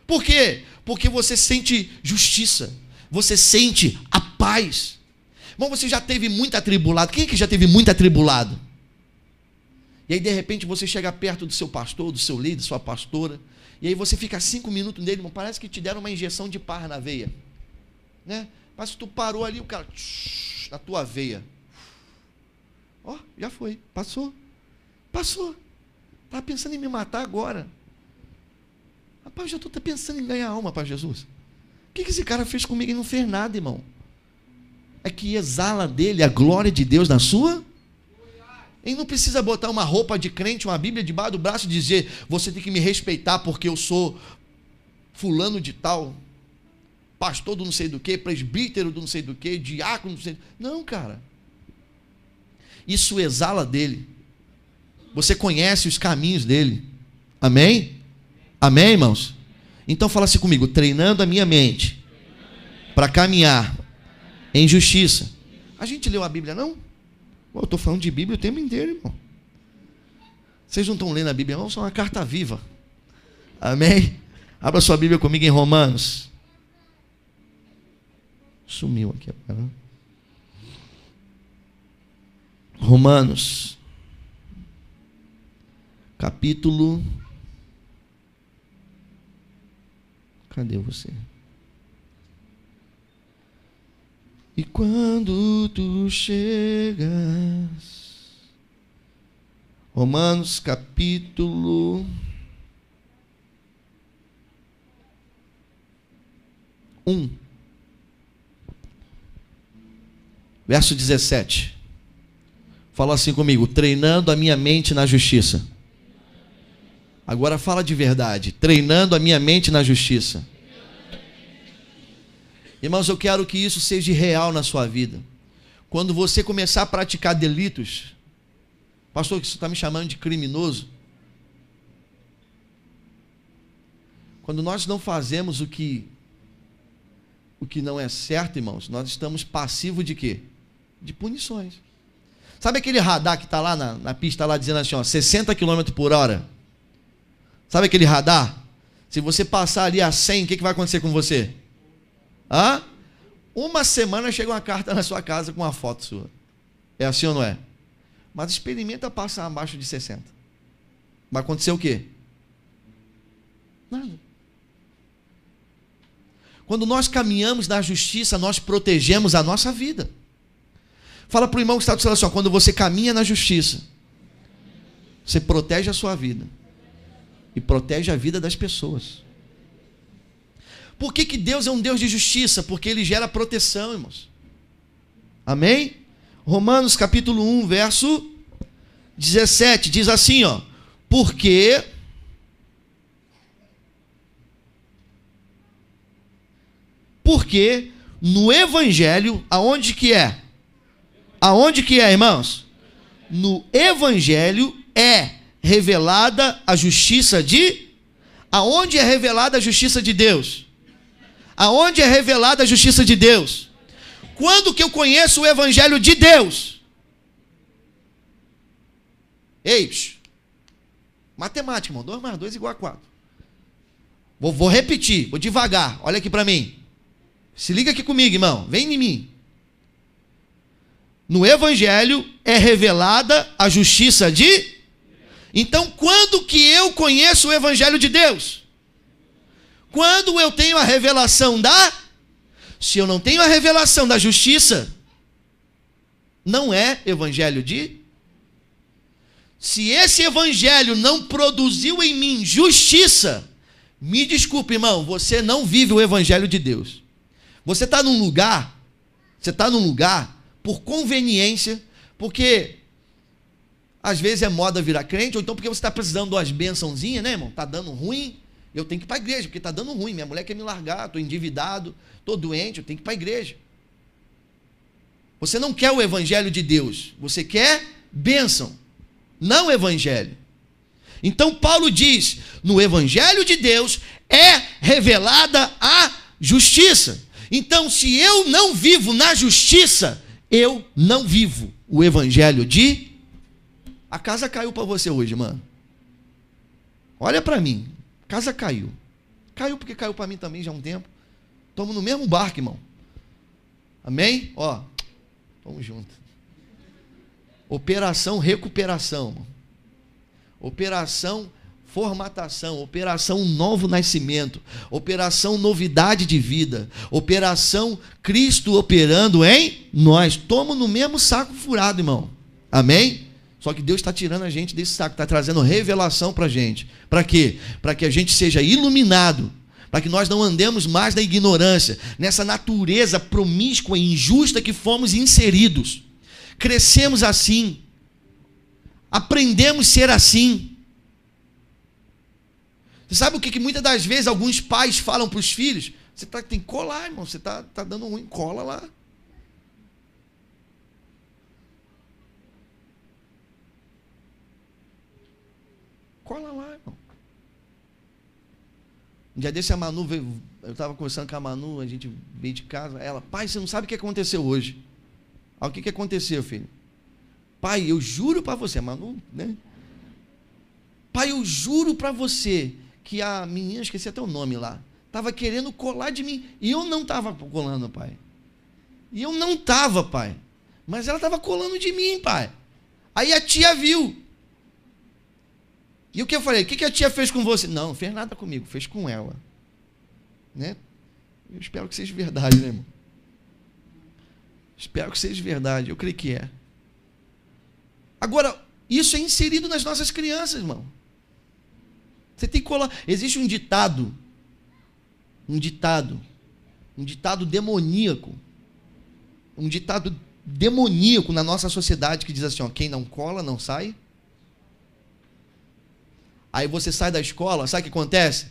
Por quê? Porque você sente justiça. Você sente a paz. Bom, você já teve muito atribulado. Quem é que já teve muito atribulado? E aí, de repente, você chega perto do seu pastor, do seu líder, sua pastora, e aí você fica 5 minutos nele, irmão, parece que te deram uma injeção de par na veia. Né? Parece que tu parou ali, o cara, na tua veia. Ó, já foi, passou. Estava pensando em me matar agora. Rapaz, eu já estou pensando em ganhar alma para Jesus. O que esse cara fez comigo? Ele não fez nada, irmão. É que exala dele a glória de Deus na sua. Ele não precisa botar uma roupa de crente, uma Bíblia debaixo do braço e dizer, você tem que me respeitar porque eu sou fulano de tal, pastor do não sei do que, presbítero do não sei do que, diácono do não sei do que. Não, cara. Isso exala dele. Você conhece os caminhos dele. Amém? Amém, irmãos? Então fala assim comigo, treinando a minha mente para caminhar em justiça. A gente leu a Bíblia, não? Eu estou falando de Bíblia o tempo inteiro, irmão. Vocês não estão lendo a Bíblia, não? São uma carta viva. Amém? Abra sua Bíblia comigo em Romanos. Sumiu aqui agora. Romanos. Capítulo. Cadê você? E quando tu chegas, Romanos capítulo 1, verso 17. Fala assim comigo, treinando a minha mente na justiça. Agora fala de verdade, treinando a minha mente na justiça. Irmãos, eu quero que isso seja real na sua vida. Quando você começar a praticar delitos, pastor, que você está me chamando de criminoso? Quando nós não fazemos o que não é certo, irmãos, nós estamos passivos de quê? De punições. Sabe aquele radar que está lá na pista, lá dizendo assim, ó, 60 km por hora? Sabe aquele radar? Se você passar ali a 100, o que vai acontecer com você? Hã? Uma semana chega uma carta na sua casa com uma foto sua. É assim ou não é? Mas experimenta passar abaixo de 60. Vai acontecer o quê? Nada. Quando nós caminhamos na justiça, nós protegemos a nossa vida. Fala para o irmão que está do seu lado assim, quando você caminha na justiça, você protege a sua vida e protege a vida das pessoas. Por que Deus é um Deus de justiça? Porque Ele gera proteção, irmãos. Amém? Romanos capítulo 1, verso 17, diz assim, ó, porque no Evangelho, aonde que é? Aonde que é, irmãos? No Evangelho é revelada a justiça de... Aonde é revelada a justiça de Deus? Aonde é revelada a justiça de Deus? Quando que eu conheço o Evangelho de Deus? Ei, matemática, irmão. 2 mais 2 igual a 4. Vou repetir, vou devagar. Olha aqui para mim. Se liga aqui comigo, irmão. Vem em mim. No Evangelho é revelada a justiça de... Então, quando que eu conheço o Evangelho de Deus? Quando eu tenho a revelação da... Se eu não tenho a revelação da justiça, não é Evangelho de... Se esse Evangelho não produziu em mim justiça, me desculpe, irmão, você não vive o Evangelho de Deus. Você está num lugar por conveniência, porque às vezes é moda virar crente, ou então porque você está precisando de umas bênçãozinhas, né, irmão? Está dando ruim, eu tenho que ir para a igreja, porque está dando ruim, minha mulher quer me largar, estou endividado, estou doente, eu tenho que ir para a igreja. Você não quer o Evangelho de Deus, você quer bênção, não Evangelho. Então Paulo diz, no Evangelho de Deus é revelada a justiça. Então, se eu não vivo na justiça, eu não vivo o Evangelho de... A casa caiu para você hoje, mano. Olha para mim. A casa caiu. Caiu porque caiu para mim também já há um tempo. Estamos no mesmo barco, irmão. Amém? Ó, vamos junto. Operação recuperação, irmão. Operação formatação, operação novo nascimento, operação novidade de vida, operação Cristo operando em nós. Estamos no mesmo saco furado, irmão. Amém? Só que Deus está tirando a gente desse saco, está trazendo revelação para a gente. Para quê? Para que a gente seja iluminado, para que nós não andemos mais na ignorância, nessa natureza promíscua e injusta que fomos inseridos. Crescemos assim, aprendemos a ser assim. Você sabe o que muitas das vezes alguns pais falam para os filhos? Você tem que colar, irmão, você está dando ruim, cola lá. Cola lá, irmão. Um dia desse a Manu veio, eu estava conversando com a Manu, a gente veio de casa, ela, pai, você não sabe o que aconteceu hoje. Ah, o que aconteceu, filho? Pai, eu juro para você, a Manu, né? Pai, eu juro para você que a menina, esqueci até o nome lá, estava querendo colar de mim, e eu não estava colando, pai. E eu não estava, pai. Mas ela estava colando de mim, pai. Aí a tia viu. E o que eu falei? O que a tia fez com você? Não, não fez nada comigo, fez com ela. Né? Eu espero que seja verdade, né, irmão? Espero que seja verdade, eu creio que é. Agora, isso é inserido nas nossas crianças, irmão. Você tem que colar. Existe um ditado demoníaco, na nossa sociedade que diz assim, ó, quem não cola não sai. Aí você sai da escola, sabe o que acontece?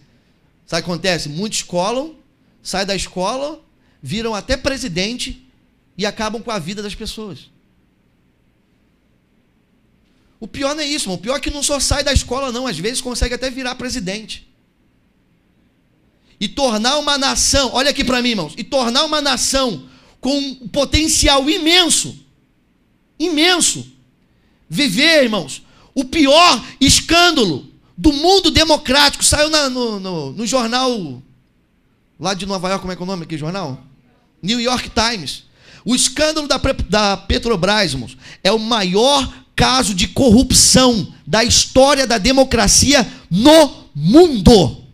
Sabe o que acontece? Muitos colam, saem da escola, viram até presidente e acabam com a vida das pessoas. O pior não é isso, irmão. O pior é que não só sai da escola, não. Às vezes consegue até virar presidente. E tornar uma nação, olha aqui para mim, irmãos, e tornar uma nação com um potencial imenso, viver, irmãos, o pior escândalo do mundo democrático. Saiu no jornal lá de Nova York, como é que é o nome daquele jornal? New York Times. O escândalo da Petrobras, irmãos, é o maior caso de corrupção da história da democracia no mundo.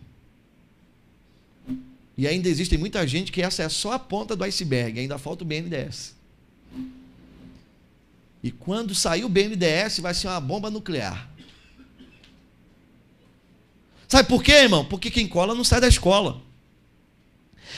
E ainda existe muita gente que essa é só a ponta do iceberg, ainda falta o BNDES. E quando sair o BNDES, vai ser uma bomba nuclear. Sabe por quê, irmão? Porque quem cola não sai da escola.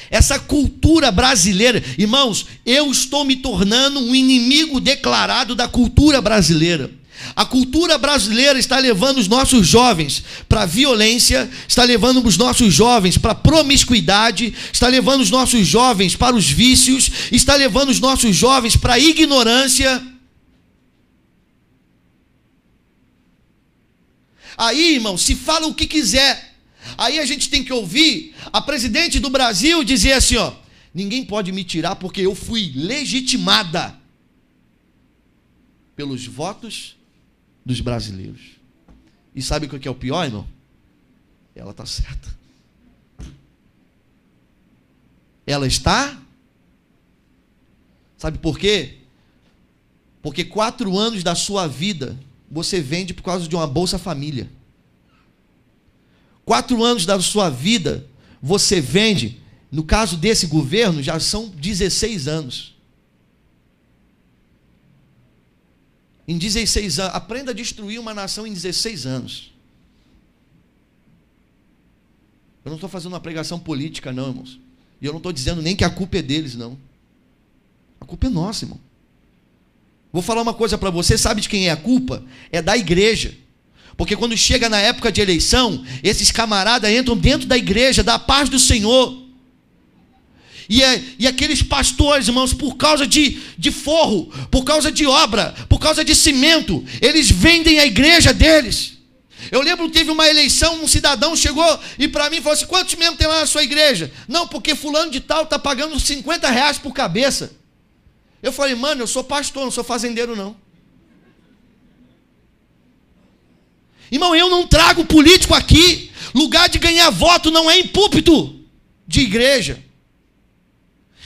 Essa cultura brasileira, irmãos, eu estou me tornando um inimigo declarado da cultura brasileira. A cultura brasileira está levando os nossos jovens para a violência, está levando os nossos jovens para a promiscuidade, está levando os nossos jovens para os vícios, está levando os nossos jovens para a ignorância. Aí, irmão, se fala o que quiser. Aí a gente tem que ouvir a presidente do Brasil dizer assim, ó: ninguém pode me tirar porque eu fui legitimada pelos votos dos brasileiros. E sabe o que é o pior, irmão? Ela está certa. Ela está. Sabe por quê? Porque 4 anos da sua vida você vende por causa de uma Bolsa Família. 4 anos da sua vida você vende, no caso desse governo, já são 16 anos. Em 16 anos, aprenda a destruir uma nação em 16 anos. Eu não estou fazendo uma pregação política, não, irmãos. E eu não estou dizendo nem que a culpa é deles, não. A culpa é nossa, irmão. Vou falar uma coisa para você, sabe de quem é a culpa? É da igreja. Porque quando chega na época de eleição, esses camaradas entram dentro da igreja, da paz do Senhor. E aqueles pastores, irmãos, por causa de forro, por causa de obra, por causa de cimento, eles vendem a igreja deles. Eu lembro que teve uma eleição, um cidadão chegou e para mim falou assim: quantos membros tem lá na sua igreja? Não, porque fulano de tal está pagando R$50 por cabeça. Eu falei: mano, eu sou pastor, não sou fazendeiro não. Irmão, eu não trago político aqui. Lugar de ganhar voto não é em púlpito de igreja.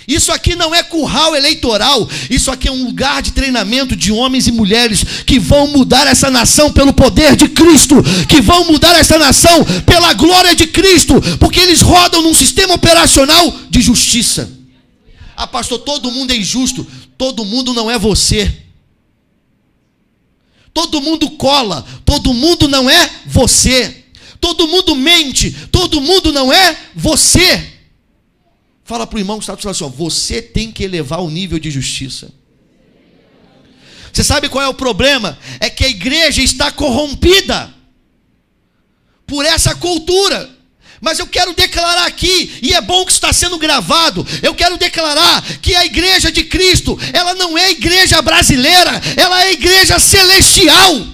Isso aqui não é curral eleitoral. Isso aqui é um lugar de treinamento de homens e mulheres que vão mudar essa nação pelo poder de Cristo, que vão mudar essa nação pela glória de Cristo, porque eles rodam num sistema operacional de justiça. Ah, pastor, todo mundo é injusto. Todo mundo não é você. Todo mundo cola, todo mundo não é você. Todo mundo mente, todo mundo não é você. Fala para o irmão que está falando assim, ó: você tem que elevar o nível de justiça. Você sabe qual é o problema? É que a igreja está corrompida por essa cultura. Mas eu quero declarar aqui, e é bom que está sendo gravado, eu quero declarar que a igreja de Cristo, ela não é igreja brasileira, ela é igreja celestial.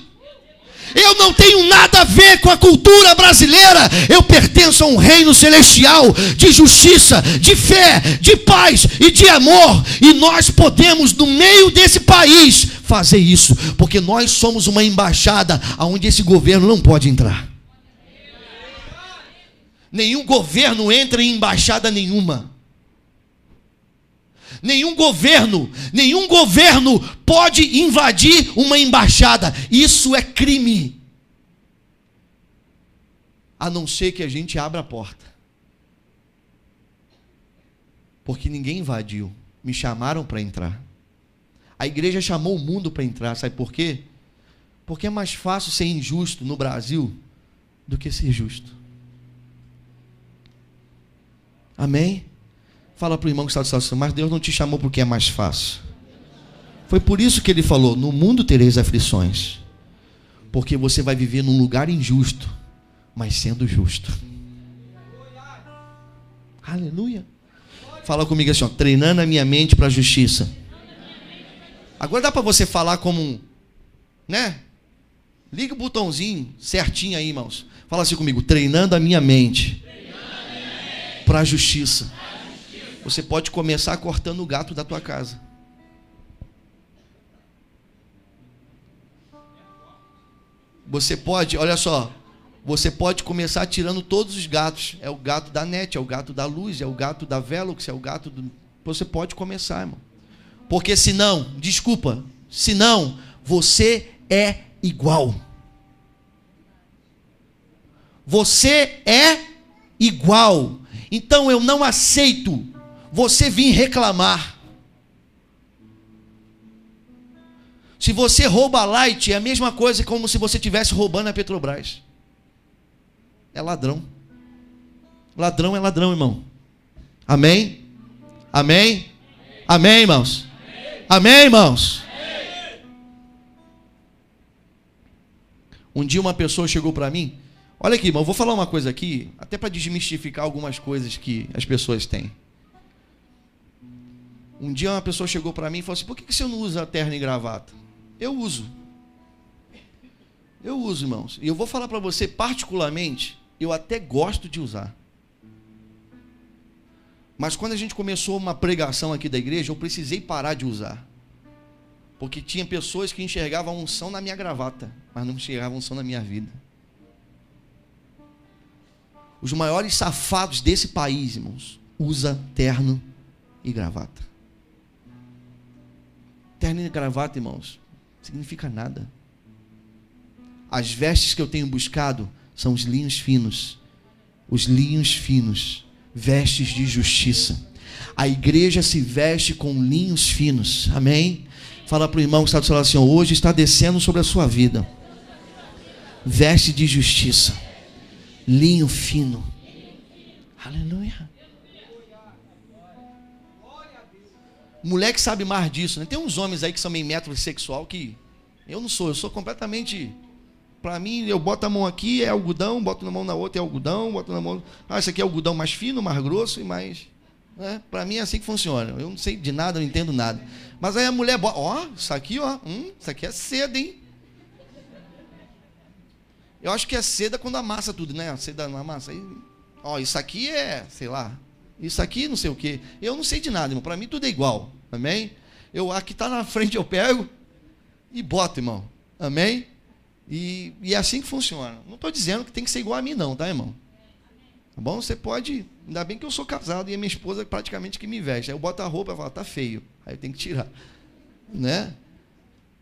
Eu não tenho nada a ver com a cultura brasileira. Eu pertenço a um reino celestial de justiça, de fé, de paz e de amor. E nós podemos, no meio desse país, fazer isso, porque nós somos uma embaixada onde esse governo não pode entrar. Nenhum governo entra em embaixada nenhuma. Nenhum governo pode invadir uma embaixada. Isso é crime. A não ser que a gente abra a porta. Porque ninguém invadiu. Me chamaram para entrar. A igreja chamou o mundo para entrar. Sabe por quê? Porque é mais fácil ser injusto no Brasil do que ser justo. Amém? Fala para o irmão que está do céu, mas Deus não te chamou porque é mais fácil. Foi por isso que ele falou: no mundo tereis aflições, porque você vai viver num lugar injusto, mas sendo justo. Aleluia. Fala comigo assim, ó: treinando a minha mente para a justiça. Agora dá para você falar como né? Liga o botãozinho certinho aí, irmãos. Fala assim comigo: treinando a minha mente para a justiça. Você pode começar cortando o gato da tua casa. Você pode, olha só, você pode começar tirando todos os gatos. É o gato da net, é o gato da luz, é o gato da Velux, é o gato do... Você pode começar, irmão. Porque senão, senão você é igual. Você é igual. Então eu não aceito você vir reclamar. Se você rouba a Light, é a mesma coisa como se você estivesse roubando a Petrobras. É ladrão. Ladrão é ladrão, irmão. Amém? Amém? Amém, irmãos? Amém, irmãos? Um dia uma pessoa chegou para mim. Olha aqui, irmão, eu vou falar uma coisa aqui, até para desmistificar algumas coisas que as pessoas têm. Um dia uma pessoa chegou para mim e falou assim: por que você não usa terno e gravata? Eu uso. Eu uso, irmãos. E eu vou falar para você, particularmente, eu até gosto de usar. Mas quando a gente começou uma pregação aqui da igreja, eu precisei parar de usar. Porque tinha pessoas que enxergavam a unção na minha gravata, mas não enxergavam a unção na minha vida. Os maiores safados desse país, irmãos, usa terno e gravata. Terno e gravata, irmãos, significa nada. As vestes que eu tenho buscado são os linhos finos. Os linhos finos, vestes de justiça. A igreja se veste com linhos finos. Amém? Fala para o irmão que está do seu lado assim: hoje está descendo sobre a sua vida veste de justiça, linho fino. Aleluia. Mulher que sabe mais disso, né? Tem uns homens aí que são meio metrosexual que eu não sou, eu sou completamente. Para mim, eu boto a mão aqui, é algodão, boto na mão na outra, é algodão, boto na mão. Esse aqui é algodão mais fino, mais grosso e mais. Né? Para mim é assim que funciona. Eu não sei de nada, não entendo nada. Mas aí a mulher bota, ó, isso aqui, ó, isso aqui é seda, hein? Eu acho que é seda quando amassa tudo, né? A seda não amassa. Aí, ó, isso aqui é, sei lá, isso aqui não sei o quê. Eu não sei de nada, irmão. Para mim tudo é igual. Amém? Eu aqui tá na frente, eu pego e boto, irmão. Amém? E é assim que funciona. Não estou dizendo que tem que ser igual a mim, não, tá, irmão? Tá bom? Você pode. Ainda bem que eu sou casado e a minha esposa praticamente que me veste. Aí eu boto a roupa e falo, tá feio. Aí eu tenho que tirar. Né?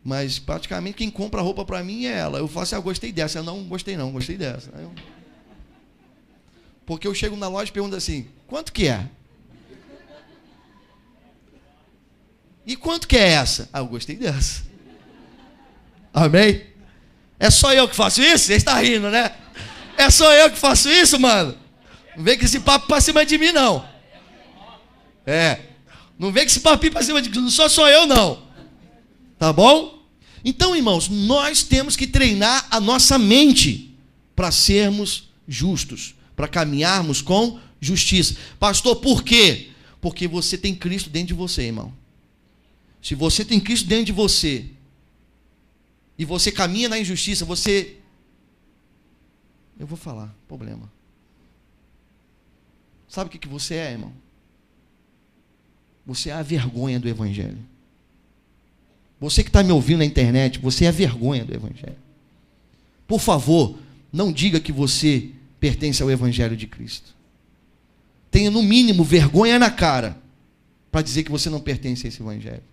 Mas praticamente quem compra a roupa para mim é ela. Eu falo assim, gostei dessa. Eu não gostei, não, gostei dessa. Porque eu chego na loja e pergunto assim: quanto que é? E quanto que é essa? Eu gostei dessa. Amém? É só eu que faço isso? Você está rindo, né? É só eu que faço isso, mano? Não vem com esse papo pra cima de mim, não. Não vem com esse papinho pra cima de mim. Não sou eu, não. Tá bom? Então, irmãos, nós temos que treinar a nossa mente para sermos justos, para caminharmos com justiça. Pastor, por quê? Porque você tem Cristo dentro de você, irmão. Se você tem Cristo dentro de você e você caminha na injustiça, você... Eu vou falar, problema. Sabe o que você é, irmão? Você é a vergonha do Evangelho. Você que está me ouvindo na internet, você é a vergonha do Evangelho. Por favor, não diga que você pertence ao Evangelho de Cristo. Tenha, no mínimo, vergonha na cara para dizer que você não pertence a esse Evangelho.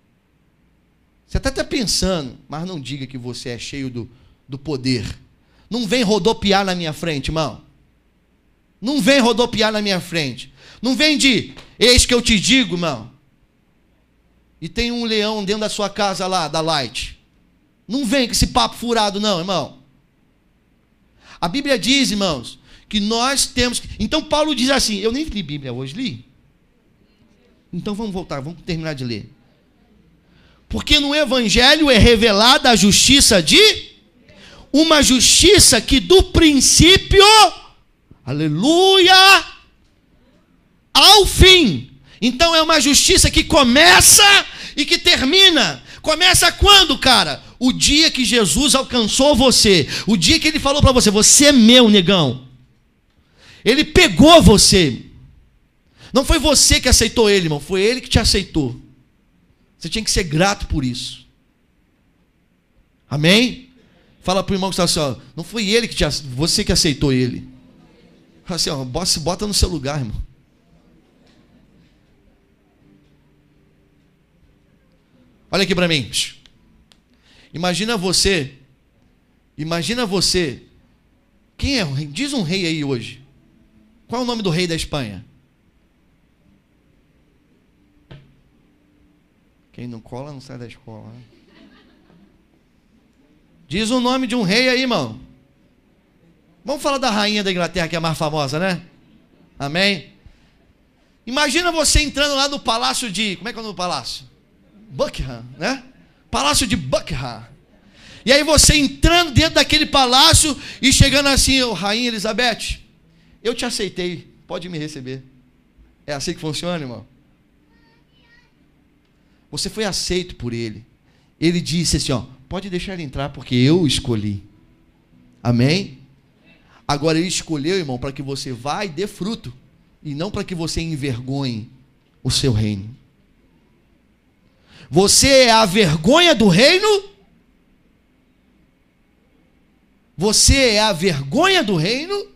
Você até está pensando, mas não diga que você é cheio do poder. Não vem rodopiar na minha frente, irmão. Não vem rodopiar na minha frente. Não vem de, eis que eu te digo, irmão. E tem um leão dentro da sua casa lá, da Light. Não vem com esse papo furado, não, irmão. A Bíblia diz, irmãos, que nós temos... Então Paulo diz assim, eu nem li Bíblia hoje, li? Então vamos voltar, vamos terminar de ler. Porque no Evangelho é revelada a justiça de... Uma justiça que do princípio, aleluia, ao fim. Então é uma justiça que começa e que termina. Começa quando, cara? O dia que Jesus alcançou você. O dia que ele falou para você, você é meu, negão. Ele pegou você. Não foi você que aceitou ele, irmão. Foi ele que te aceitou. Você tinha que ser grato por isso. Amém? Fala para o irmão que está assim, ó, não foi ele que você que aceitou ele. Fala assim, ó, se bota no seu lugar, irmão. Olha aqui para mim. Imagina você. Quem é o rei? Diz um rei aí hoje. Qual é o nome do rei da Espanha? Quem não cola não sai da escola. Né? Diz o nome de um rei aí, irmão. Vamos falar da rainha da Inglaterra, que é a mais famosa, né? Amém? Imagina você entrando lá no palácio de... Como é que é o nome do palácio? Buckingham, né? Palácio de Buckingham. E aí você entrando dentro daquele palácio e chegando assim, oh, Rainha Elizabeth, eu te aceitei, pode me receber. É assim que funciona, irmão? Você foi aceito por ele. Ele disse assim, ó, pode deixar ele entrar porque eu escolhi. Amém? Agora ele escolheu, irmão, para que você vá e dê fruto. E não para que você envergonhe o seu reino. Você é a vergonha do reino? Você é a vergonha do reino?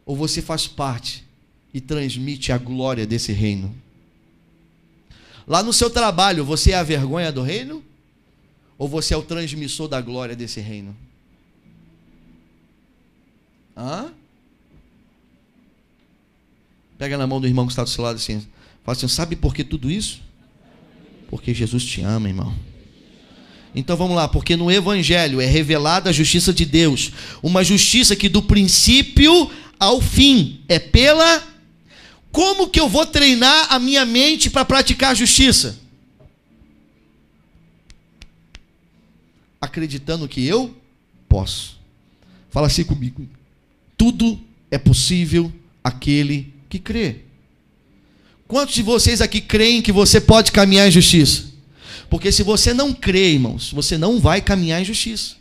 Ou você faz parte e transmite a glória desse reino? Lá no seu trabalho, você é a vergonha do reino? Ou você é o transmissor da glória desse reino? Hã? Pega na mão do irmão que está do seu lado assim. Fala assim, sabe por que tudo isso? Porque Jesus te ama, irmão. Então vamos lá, porque no Evangelho é revelada a justiça de Deus, uma justiça que do princípio ao fim é pela... Como que eu vou treinar a minha mente para praticar a justiça? Acreditando que eu posso. Fala assim comigo. Tudo é possível àquele que crê. Quantos de vocês aqui creem que você pode caminhar em justiça? Porque se você não crê, irmãos, você não vai caminhar em justiça.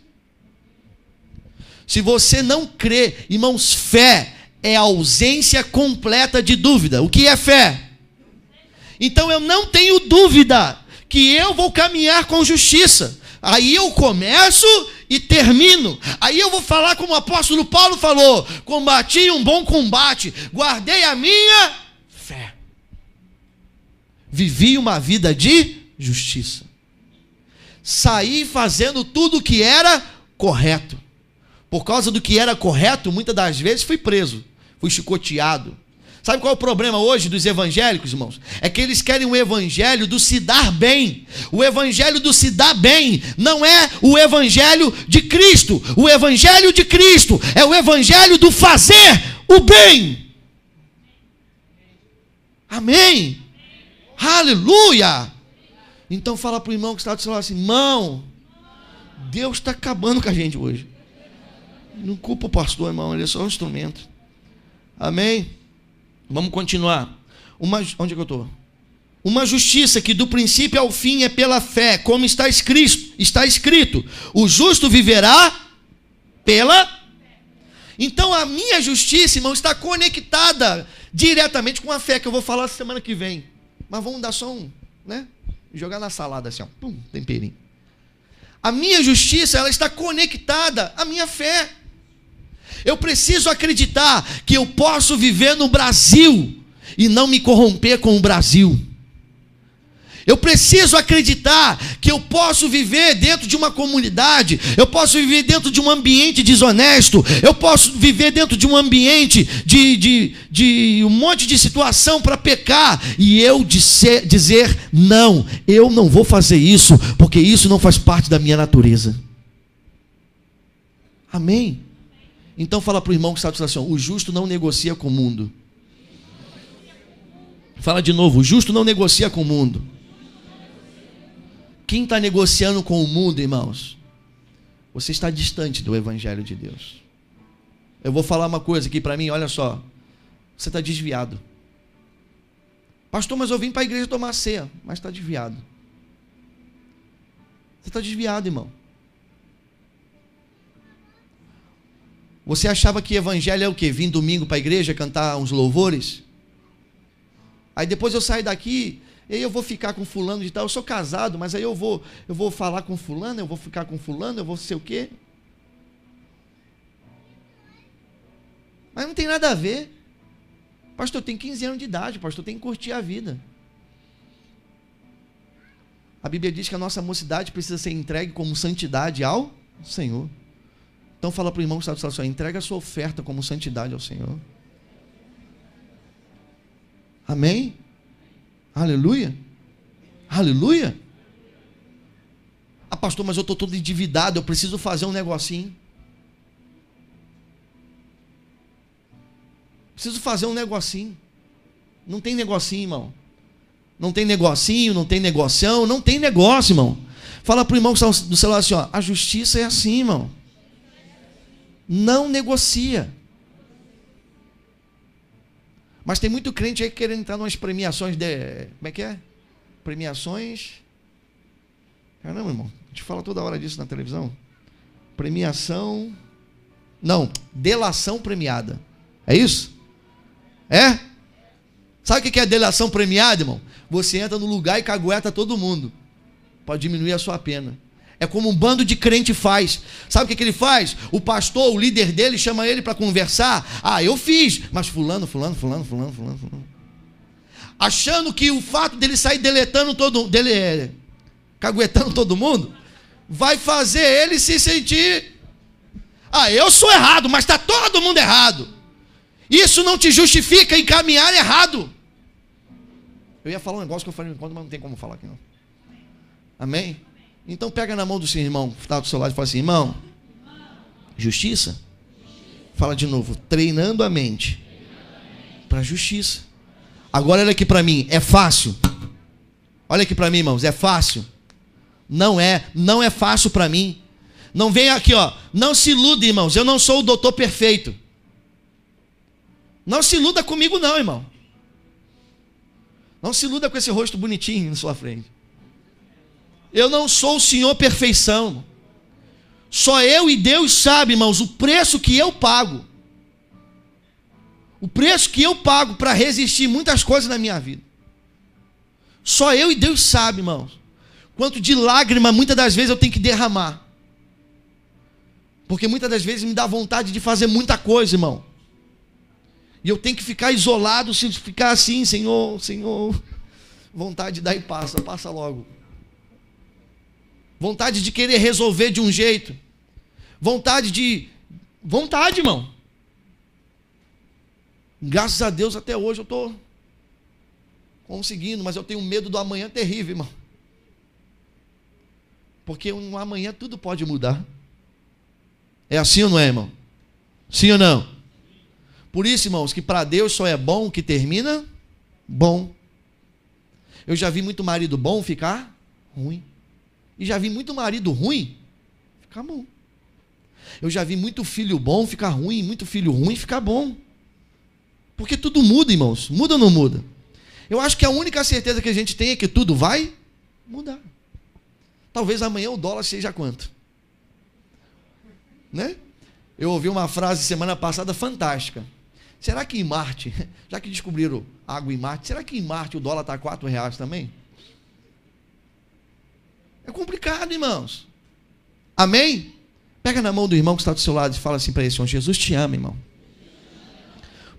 Se você não crê, irmãos, fé é a ausência completa de dúvida. O que é fé? Então eu não tenho dúvida que eu vou caminhar com justiça. Aí eu começo e termino. Aí eu vou falar como o apóstolo Paulo falou: combati um bom combate, guardei a minha fé. Vivi uma vida de justiça. Saí fazendo tudo o que era correto. Por causa do que era correto, muitas das vezes fui preso, fui chicoteado. Sabe qual é o problema hoje dos evangélicos, irmãos? É que eles querem o evangelho do se dar bem. O evangelho do se dar bem não é o evangelho de Cristo. O evangelho de Cristo é o evangelho do fazer o bem. Amém? Aleluia! Então fala para o irmão que está do seu lado assim: irmão, Deus está acabando com a gente hoje. Não culpa o pastor, irmão, ele é só um instrumento. Amém? Vamos continuar. Onde é que eu estou? Uma justiça que do princípio ao fim é pela fé, como está escrito, o justo viverá pela... Então a minha justiça, irmão, está conectada diretamente com a fé, que eu vou falar semana que vem. Mas vamos dar só jogar na salada assim, ó, pum, temperinho. A minha justiça, ela está conectada à minha fé. Eu preciso acreditar que eu posso viver no Brasil e não me corromper com o Brasil. Eu preciso acreditar que eu posso viver dentro de uma comunidade, eu posso viver dentro de um ambiente desonesto, eu posso viver dentro de um ambiente de um monte de situação para pecar, e eu dizer, não, eu não vou fazer isso, porque isso não faz parte da minha natureza. Amém? Então fala para o irmão que está na situação: o justo não negocia com o mundo. Fala de novo: o justo não negocia com o mundo. Quem está negociando com o mundo, irmãos, você está distante do Evangelho de Deus. Eu vou falar uma coisa aqui para mim, olha só. Você está desviado. Pastor, mas eu vim para a igreja tomar ceia. Mas está desviado. Você está desviado, irmão. Você achava que evangelho é o quê? Vim domingo para a igreja cantar uns louvores? Aí depois eu saio daqui... E aí eu vou ficar com fulano de tal, eu sou casado, mas aí eu vou falar com fulano, eu vou ficar com fulano, eu vou ser o quê? Mas não tem nada a ver. Pastor, tem 15 anos de idade, pastor, tem que curtir a vida. A Bíblia diz que a nossa mocidade precisa ser entregue como santidade ao Senhor. Então fala para o irmão que está do lado: entrega a sua oferta como santidade ao Senhor. Amém? Aleluia. Aleluia. Ah, pastor, mas eu estou todo endividado, eu preciso fazer um negocinho. Preciso fazer um negocinho. Não tem negocinho, irmão. Não tem negocinho, não tem negocião, não tem negócio, irmão. Fala para o irmão que está do celular assim, ó, a justiça é assim, irmão. Não negocia. Mas tem muito crente aí querendo entrar em umas premiações de... Como é que é? Premiações... Caramba, irmão. A gente fala toda hora disso na televisão. Premiação... Não, delação premiada. É isso? É? Sabe o que é delação premiada, irmão? Você entra no lugar e cagueta todo mundo. Pode diminuir a sua pena. É como um bando de crente faz. Sabe o que ele faz? O pastor, o líder dele, chama ele para conversar. Ah, eu fiz, mas fulano. Achando que o fato dele sair caguetando todo mundo, vai fazer ele se sentir... Ah, eu sou errado, mas está todo mundo errado. Isso não te justifica em caminhar errado. Eu ia falar um negócio que eu falei enquanto, mas não tem como falar aqui não. Amém? Então pega na mão do seu irmão que está do seu lado e fala assim, irmão, justiça? Fala de novo, treinando a mente para a justiça. Agora olha aqui para mim, é fácil? Olha aqui para mim, irmãos, é fácil? Não é fácil para mim. Não vem aqui, ó, não se ilude, irmãos, eu não sou o doutor perfeito. Não se iluda comigo não, irmão. Não se iluda com esse rosto bonitinho na sua frente. Eu não sou o Senhor perfeição. Só eu e Deus sabe, irmãos, o preço que eu pago. O preço que eu pago para resistir muitas coisas na minha vida. Só eu e Deus sabe, irmãos. Quanto de lágrima muitas das vezes eu tenho que derramar. Porque muitas das vezes me dá vontade de fazer muita coisa, irmão. E eu tenho que ficar isolado, se ficar assim, Senhor, vontade de dar e passa logo. Vontade de querer resolver de um jeito. Vontade, irmão. Graças a Deus até hoje eu estou conseguindo, mas eu tenho medo do amanhã terrível, irmão. Porque no amanhã tudo pode mudar. É assim ou não é, irmão? Sim ou não? Por isso, irmãos, que para Deus só é bom o que termina bom. Eu já vi muito marido bom ficar ruim. E já vi muito marido ruim ficar bom. Eu já vi muito filho bom ficar ruim, muito filho ruim ficar bom. Porque tudo muda, irmãos. Muda ou não muda? Eu acho que a única certeza que a gente tem é que tudo vai mudar. Talvez amanhã o dólar seja quanto? Né? Eu ouvi uma frase semana passada fantástica. Será que em Marte, já que descobriram água em Marte, será que em Marte o dólar está R$4 também? É complicado, irmãos. Amém? Pega na mão do irmão que está do seu lado e fala assim para ele, Senhor, Jesus te ama, irmão.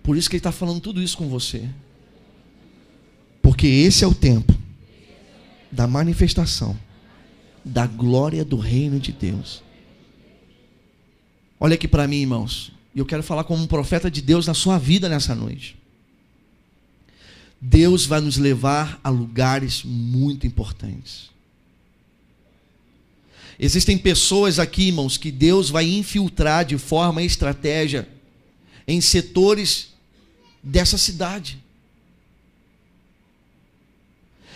Por isso que ele está falando tudo isso com você. Porque esse é o tempo da manifestação da glória do reino de Deus. Olha aqui para mim, irmãos. E eu quero falar como um profeta de Deus na sua vida nessa noite. Deus vai nos levar a lugares muito importantes. Existem pessoas aqui, irmãos, que Deus vai infiltrar de forma estratégia em setores dessa cidade.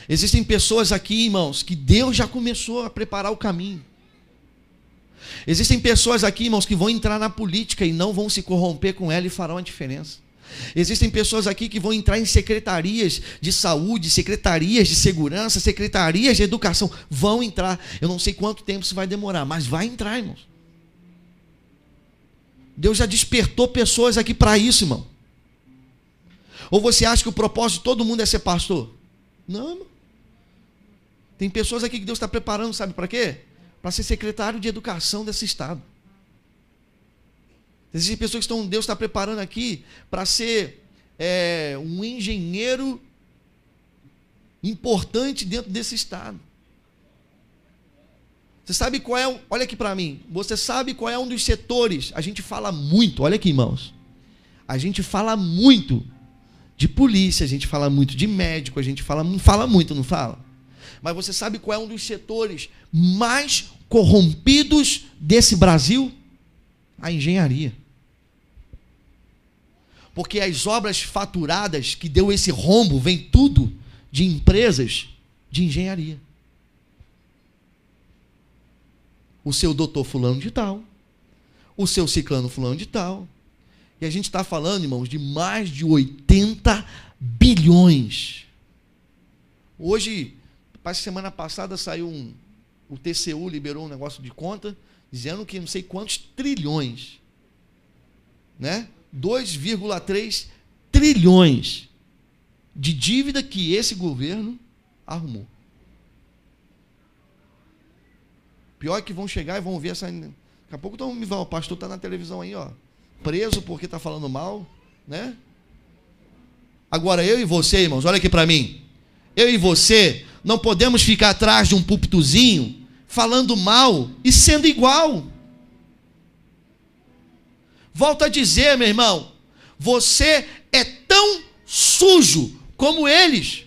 Existem pessoas aqui, irmãos, que Deus já começou a preparar o caminho. Existem pessoas aqui, irmãos, que vão entrar na política e não vão se corromper com ela e farão a diferença. Existem pessoas aqui que vão entrar em secretarias de saúde, secretarias de segurança, secretarias de educação. Vão entrar. Eu não sei quanto tempo isso vai demorar, mas vai entrar, irmãos. Deus já despertou pessoas aqui para isso, irmão. Ou você acha que o propósito de todo mundo é ser pastor? Não, irmão. Tem pessoas aqui que Deus está preparando, sabe para quê? Para ser secretário de educação desse estado. Existem pessoas que Deus está preparando aqui para ser um engenheiro importante dentro desse estado. Você sabe qual é, olha aqui para mim, você sabe qual é um dos setores, a gente fala muito, olha aqui, irmãos, a gente fala muito de polícia, a gente fala muito de médico, a gente fala muito, não fala? Mas você sabe qual é um dos setores mais corrompidos desse Brasil? A engenharia. Porque as obras faturadas que deu esse rombo, vem tudo de empresas de engenharia. O seu doutor fulano de tal, o seu ciclano fulano de tal. E a gente está falando, irmãos, de mais de 80 bilhões. Hoje, parece que semana passada saiu o TCU liberou um negócio de conta, dizendo que não sei quantos trilhões, né? 2,3 trilhões de dívida que esse governo arrumou. Pior que vão chegar e vão ver essa... Daqui a pouco o pastor está na televisão aí, ó, preso porque está falando mal, né? Agora, eu e você, irmãos, olha aqui para mim. Eu e você não podemos ficar atrás de um púlpitozinho falando mal e sendo igual. Volto a dizer, meu irmão, você é tão sujo como eles,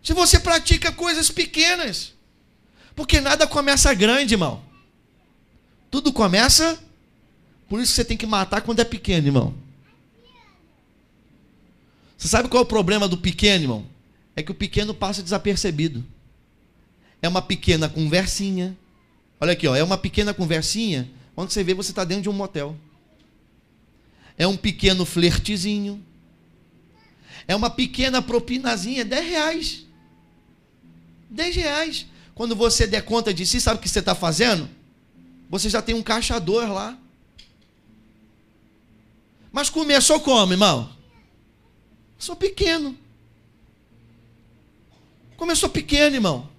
se você pratica coisas pequenas. Porque nada começa grande, irmão. Tudo começa, por isso você tem que matar quando é pequeno, irmão. Você sabe qual é o problema do pequeno, irmão? É que o pequeno passa desapercebido. É uma pequena conversinha. Olha aqui, ó, é uma pequena conversinha, quando você vê, você está dentro de um motel. É um pequeno flertezinho. É uma pequena propinazinha, R$10. R$10. Quando você der conta de si, sabe o que você está fazendo? Você já tem um caixador lá. Mas começou como, irmão? Sou pequeno. Começou pequeno, irmão.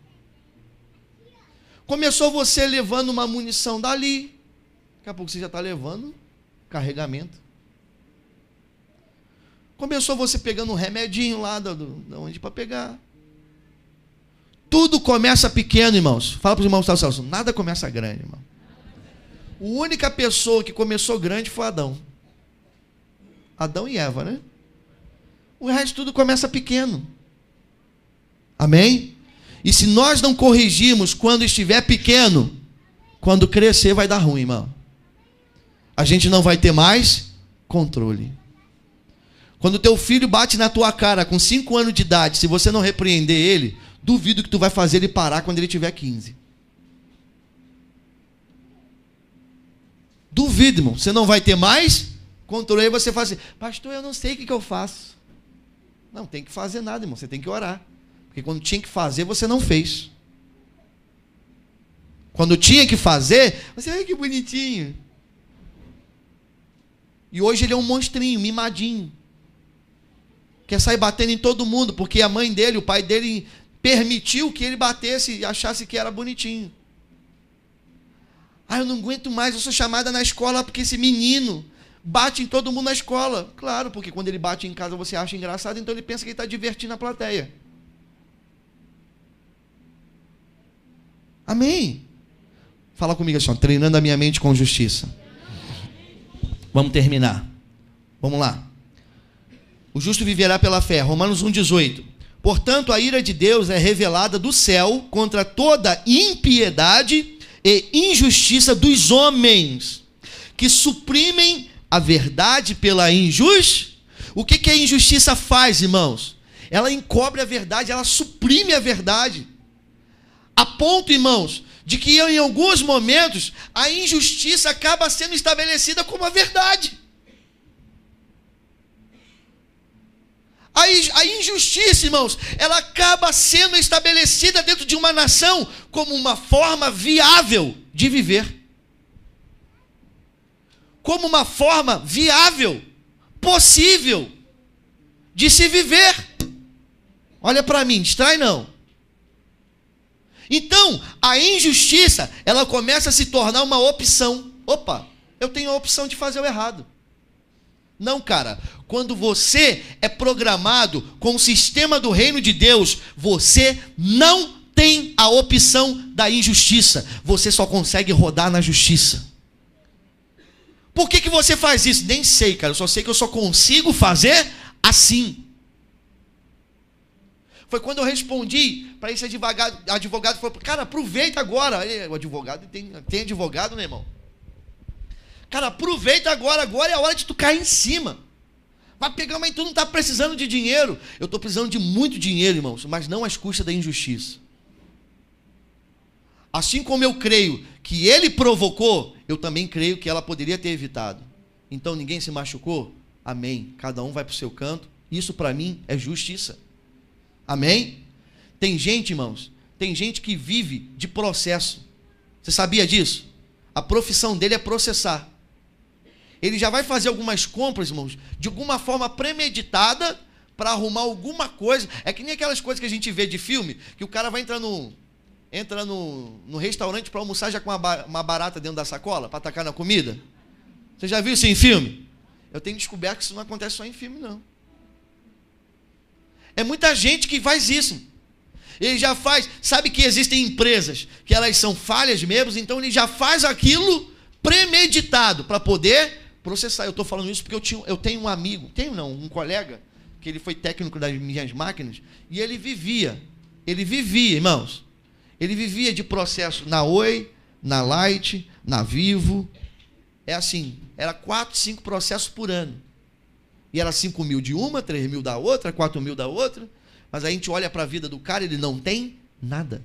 Começou você levando uma munição dali. Daqui a pouco você já está levando carregamento. Começou você pegando um remedinho lá da onde para pegar. Tudo começa pequeno, irmãos. Fala para os irmãos, Celso, nada começa grande, irmão. A única pessoa que começou grande foi Adão. Adão e Eva, né? O resto tudo começa pequeno. Amém? E se nós não corrigirmos quando estiver pequeno, quando crescer vai dar ruim, irmão. A gente não vai ter mais controle. Quando teu filho bate na tua cara com 5 anos de idade, se você não repreender ele, duvido que tu vai fazer ele parar quando ele tiver 15. Duvido, irmão. Você não vai ter mais controle. Aí você fala assim, pastor, eu não sei o que eu faço. Não, tem que fazer nada, irmão. Você tem que orar. Porque quando tinha que fazer, você não fez. Quando tinha que fazer, você, ai, que bonitinho. E hoje ele é um monstrinho, mimadinho. Quer sair batendo em todo mundo, porque a mãe dele, o pai dele, permitiu que ele batesse e achasse que era bonitinho. Ah, eu não aguento mais, eu sou chamada na escola porque esse menino bate em todo mundo na escola. Claro, porque quando ele bate em casa você acha engraçado, então ele pensa que ele está divertindo a plateia. Amém? Fala comigo assim, ó, treinando a minha mente com justiça. Vamos terminar. Vamos lá. O justo viverá pela fé. Romanos 1,18. Portanto, a ira de Deus é revelada do céu contra toda impiedade e injustiça dos homens, que suprimem a verdade pela injustiça. O que a injustiça faz, irmãos? Ela encobre a verdade, ela suprime a verdade. A ponto, irmãos, de que em alguns momentos a injustiça acaba sendo estabelecida como a verdade. A injustiça, irmãos, ela acaba sendo estabelecida dentro de uma nação como uma forma viável de viver. Como uma forma viável, possível de se viver. Olha para mim, distrai não. Então, a injustiça, ela começa a se tornar uma opção. Opa, eu tenho a opção de fazer o errado. Não, cara. Quando você é programado com o sistema do reino de Deus, você não tem a opção da injustiça. Você só consegue rodar na justiça. Por que você faz isso? Nem sei, cara. Eu só sei que eu só consigo fazer assim. Foi quando eu respondi para esse advogado falou, cara, aproveita agora. O advogado tem advogado, né, irmão? Cara, aproveita agora é a hora de tu cair em cima. Vai pegar, mas tu não está precisando de dinheiro. Eu estou precisando de muito dinheiro, irmãos, mas não às custas da injustiça. Assim como eu creio que ele provocou, eu também creio que ela poderia ter evitado. Então ninguém se machucou? Amém. Cada um vai para o seu canto. Isso para mim é justiça. Amém? Tem gente, irmãos, tem gente que vive de processo. Você sabia disso? A profissão dele é processar. Ele já vai fazer algumas compras, irmãos, de alguma forma premeditada para arrumar alguma coisa. É que nem aquelas coisas que a gente vê de filme, que o cara vai entrar no restaurante para almoçar já com uma barata dentro da sacola, para atacar na comida. Você já viu isso em filme? Eu tenho descoberto que isso não acontece só em filme, não. É muita gente que faz isso. Ele já faz, sabe que existem empresas que elas são falhas mesmo, então ele já faz aquilo premeditado para poder processar. Eu estou falando isso porque eu tenho um amigo, um colega, que ele foi técnico das minhas máquinas, e ele vivia, irmãos, ele vivia de processo na Oi, na Light, na Vivo. É assim, era 4, 5 processos por ano. E era 5 mil de uma, 3 mil da outra, 4 mil da outra. Mas a gente olha para a vida do cara, ele não tem nada.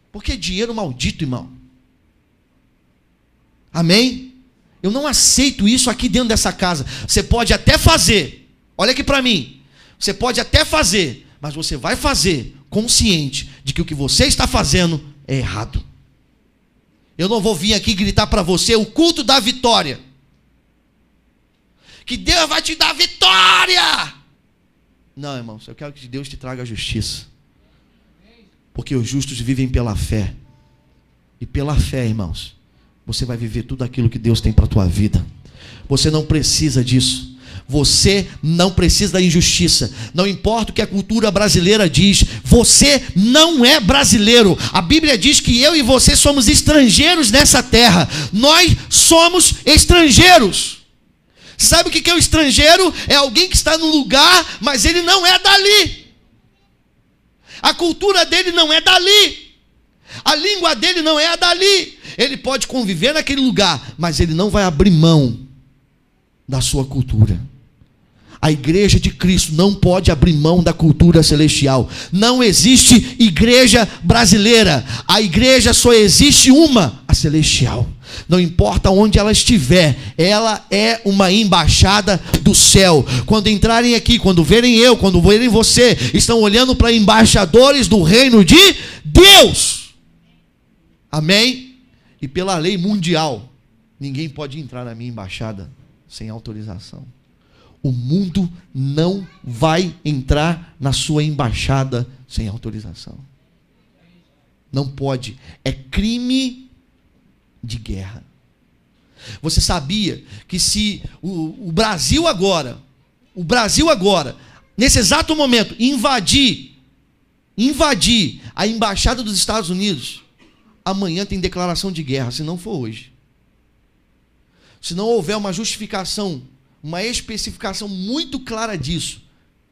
Porque é dinheiro maldito, irmão. Amém? Eu não aceito isso aqui dentro dessa casa. Você pode até fazer, olha aqui para mim. Você pode até fazer, mas você vai fazer consciente de que o que você está fazendo é errado. Eu não vou vir aqui gritar para você o culto da vitória. Que Deus vai te dar vitória. Não, irmãos, eu quero que Deus te traga a justiça. Porque os justos vivem pela fé. E pela fé, irmãos, você vai viver tudo aquilo que Deus tem para a tua vida. Você não precisa disso. Você não precisa da injustiça. Não importa o que a cultura brasileira diz. Você não é brasileiro. A Bíblia diz que eu e você somos estrangeiros nessa terra. Nós somos estrangeiros. Sabe o que é o estrangeiro? É alguém que está no lugar, mas ele não é dali. A cultura dele não é dali. A língua dele não é a dali. Ele pode conviver naquele lugar, mas ele não vai abrir mão da sua cultura. A igreja de Cristo não pode abrir mão da cultura celestial. Não existe igreja brasileira. A igreja só existe uma, a celestial. Não importa onde ela estiver, ela é uma embaixada do céu. Quando entrarem aqui, quando verem eu, quando verem você, estão olhando para embaixadores do reino de Deus. Amém? E pela lei mundial, ninguém pode entrar na minha embaixada sem autorização. O mundo não vai entrar na sua embaixada sem autorização. Não pode. É crime de guerra. Você sabia que se o Brasil agora, nesse exato momento, invadir a embaixada dos Estados Unidos, amanhã tem declaração de guerra, se não for hoje. Se não houver uma justificação, uma especificação muito clara disso,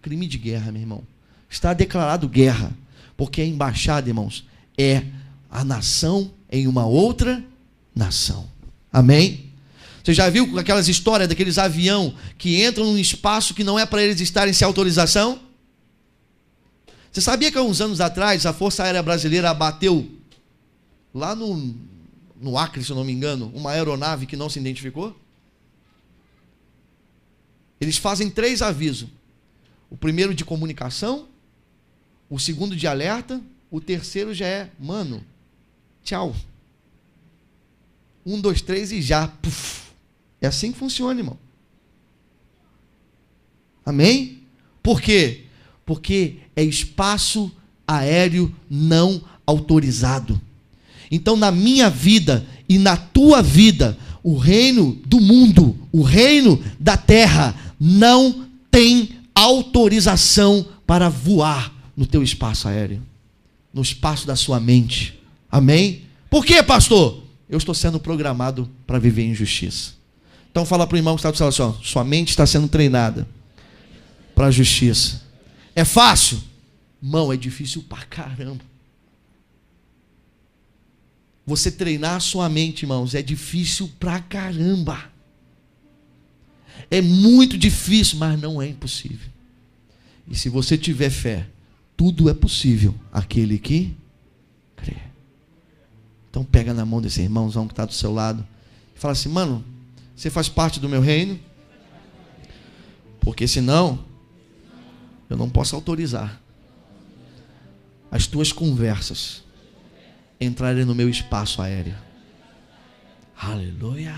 crime de guerra, meu irmão. Está declarado guerra, porque a embaixada, irmãos, é a nação em uma outra nação. Amém? Você já viu aquelas histórias daqueles aviões que entram num espaço que não é para eles estarem sem autorização? Você sabia que há uns anos atrás a Força Aérea Brasileira abateu lá no Acre, se eu não me engano, uma aeronave que não se identificou? Eles fazem 3 avisos. O primeiro de comunicação, o segundo de alerta, o terceiro já é, mano, tchau. 1, 2, 3 e já. Puf. É assim que funciona, irmão. Amém? Por quê? Porque é espaço aéreo não autorizado. Então, na minha vida e na tua vida, o reino do mundo, o reino da terra, não tem autorização para voar no teu espaço aéreo, no espaço da sua mente. Amém? Por quê, pastor? Eu estou sendo programado para viver em justiça. Então fala para o irmão que está do céu assim, ó, sua mente está sendo treinada para a justiça. É fácil? Irmão, é difícil pra caramba. Você treinar a sua mente, irmãos, é difícil pra caramba. É muito difícil, mas não é impossível. E se você tiver fé, tudo é possível àquele que crê. Então pega na mão desse irmãozão que está do seu lado e fala assim: mano, você faz parte do meu reino? Porque senão eu não posso autorizar as tuas conversas entrarem no meu espaço aéreo. Aleluia.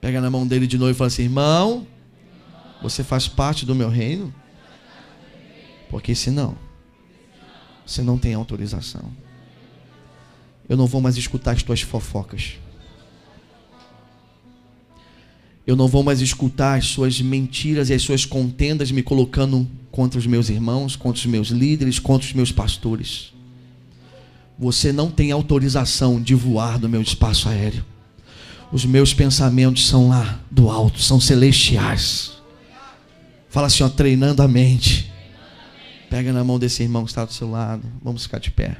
Pega na mão dele de novo e fala assim: irmão, você faz parte do meu reino? Porque senão você não tem autorização. Eu não vou mais escutar as tuas fofocas. Eu não vou mais escutar as suas mentiras e as suas contendas me colocando contra os meus irmãos, contra os meus líderes, contra os meus pastores. Você não tem autorização de voar do meu espaço aéreo. Os meus pensamentos são lá do alto, são celestiais. Fala assim, ó, treinando a mente. Pega na mão desse irmão que está do seu lado. Vamos ficar de pé.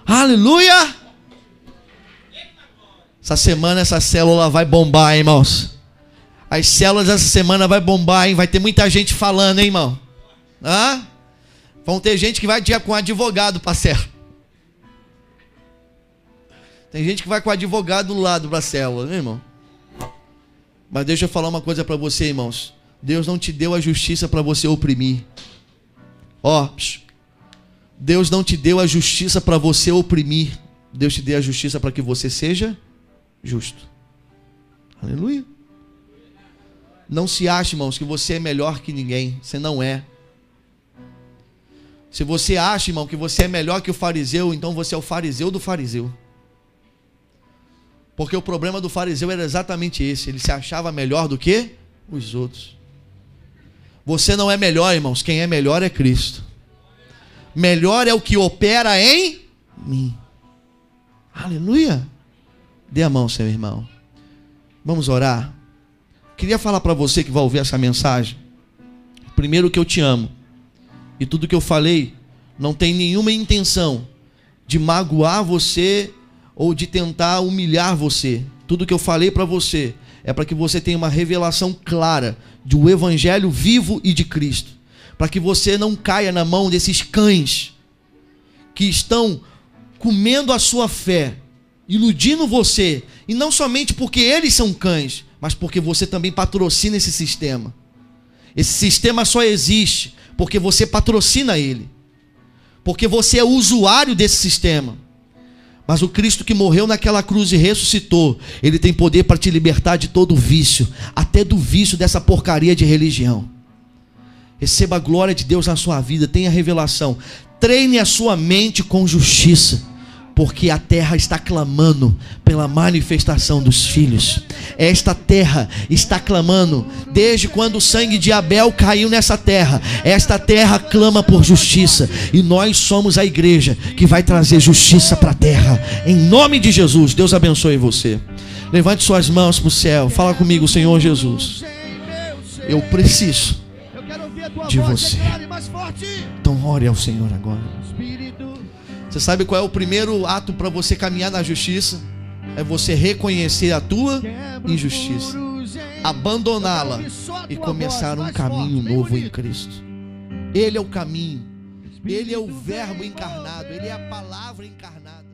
Aleluia! Essa semana essa célula vai bombar, hein, irmãos. As células essa semana vai bombar, hein. Vai ter muita gente falando, hein, irmão. Hã? Vão ter gente que vai com advogado para a célula. Tem gente que vai com advogado do lado para a célula, né, irmão? Mas deixa eu falar uma coisa para você, irmãos. Deus não te deu a justiça para você oprimir. Ó, Deus não te deu a justiça para você oprimir. Deus te deu a justiça para que você seja justo. Aleluia. Não se ache, irmãos, que você é melhor que ninguém. Você não é. Se você acha, irmão, que você é melhor que o fariseu, então você é o fariseu do fariseu. Porque o problema do fariseu era exatamente esse. Ele se achava melhor do que os outros. Você não é melhor, irmãos. Quem é melhor é Cristo. Melhor é o que opera em mim. Aleluia. Dê a mão, seu irmão. Vamos orar. Queria falar para você que vai ouvir essa mensagem. Primeiro, que eu te amo. E tudo que eu falei não tem nenhuma intenção de magoar você ou de tentar humilhar você. Tudo que eu falei para você é para que você tenha uma revelação clara do evangelho vivo e de Cristo. Para que você não caia na mão desses cães que estão comendo a sua fé, iludindo você, e não somente porque eles são cães, mas porque você também patrocina esse sistema. Esse sistema só existe porque você patrocina ele, porque você é usuário desse sistema. Mas o Cristo que morreu naquela cruz e ressuscitou, Ele tem poder para te libertar de todo vício, até do vício dessa porcaria de religião. Receba a glória de Deus na sua vida, tenha revelação. Treine a sua mente com justiça, porque a terra está clamando pela manifestação dos filhos. Esta terra está clamando desde quando o sangue de Abel caiu nessa terra. Esta terra clama por justiça, e nós somos a igreja que vai trazer justiça para a terra, em nome de Jesus. Deus abençoe você. Levante suas mãos para o céu. Fala comigo, Senhor Jesus, eu preciso de você. Então ore ao Senhor agora. Você sabe qual é o primeiro ato para você caminhar na justiça? É você reconhecer a tua injustiça, abandoná-la e começar um caminho novo em Cristo. Ele é o caminho, Ele é o Verbo encarnado, Ele é a palavra encarnada.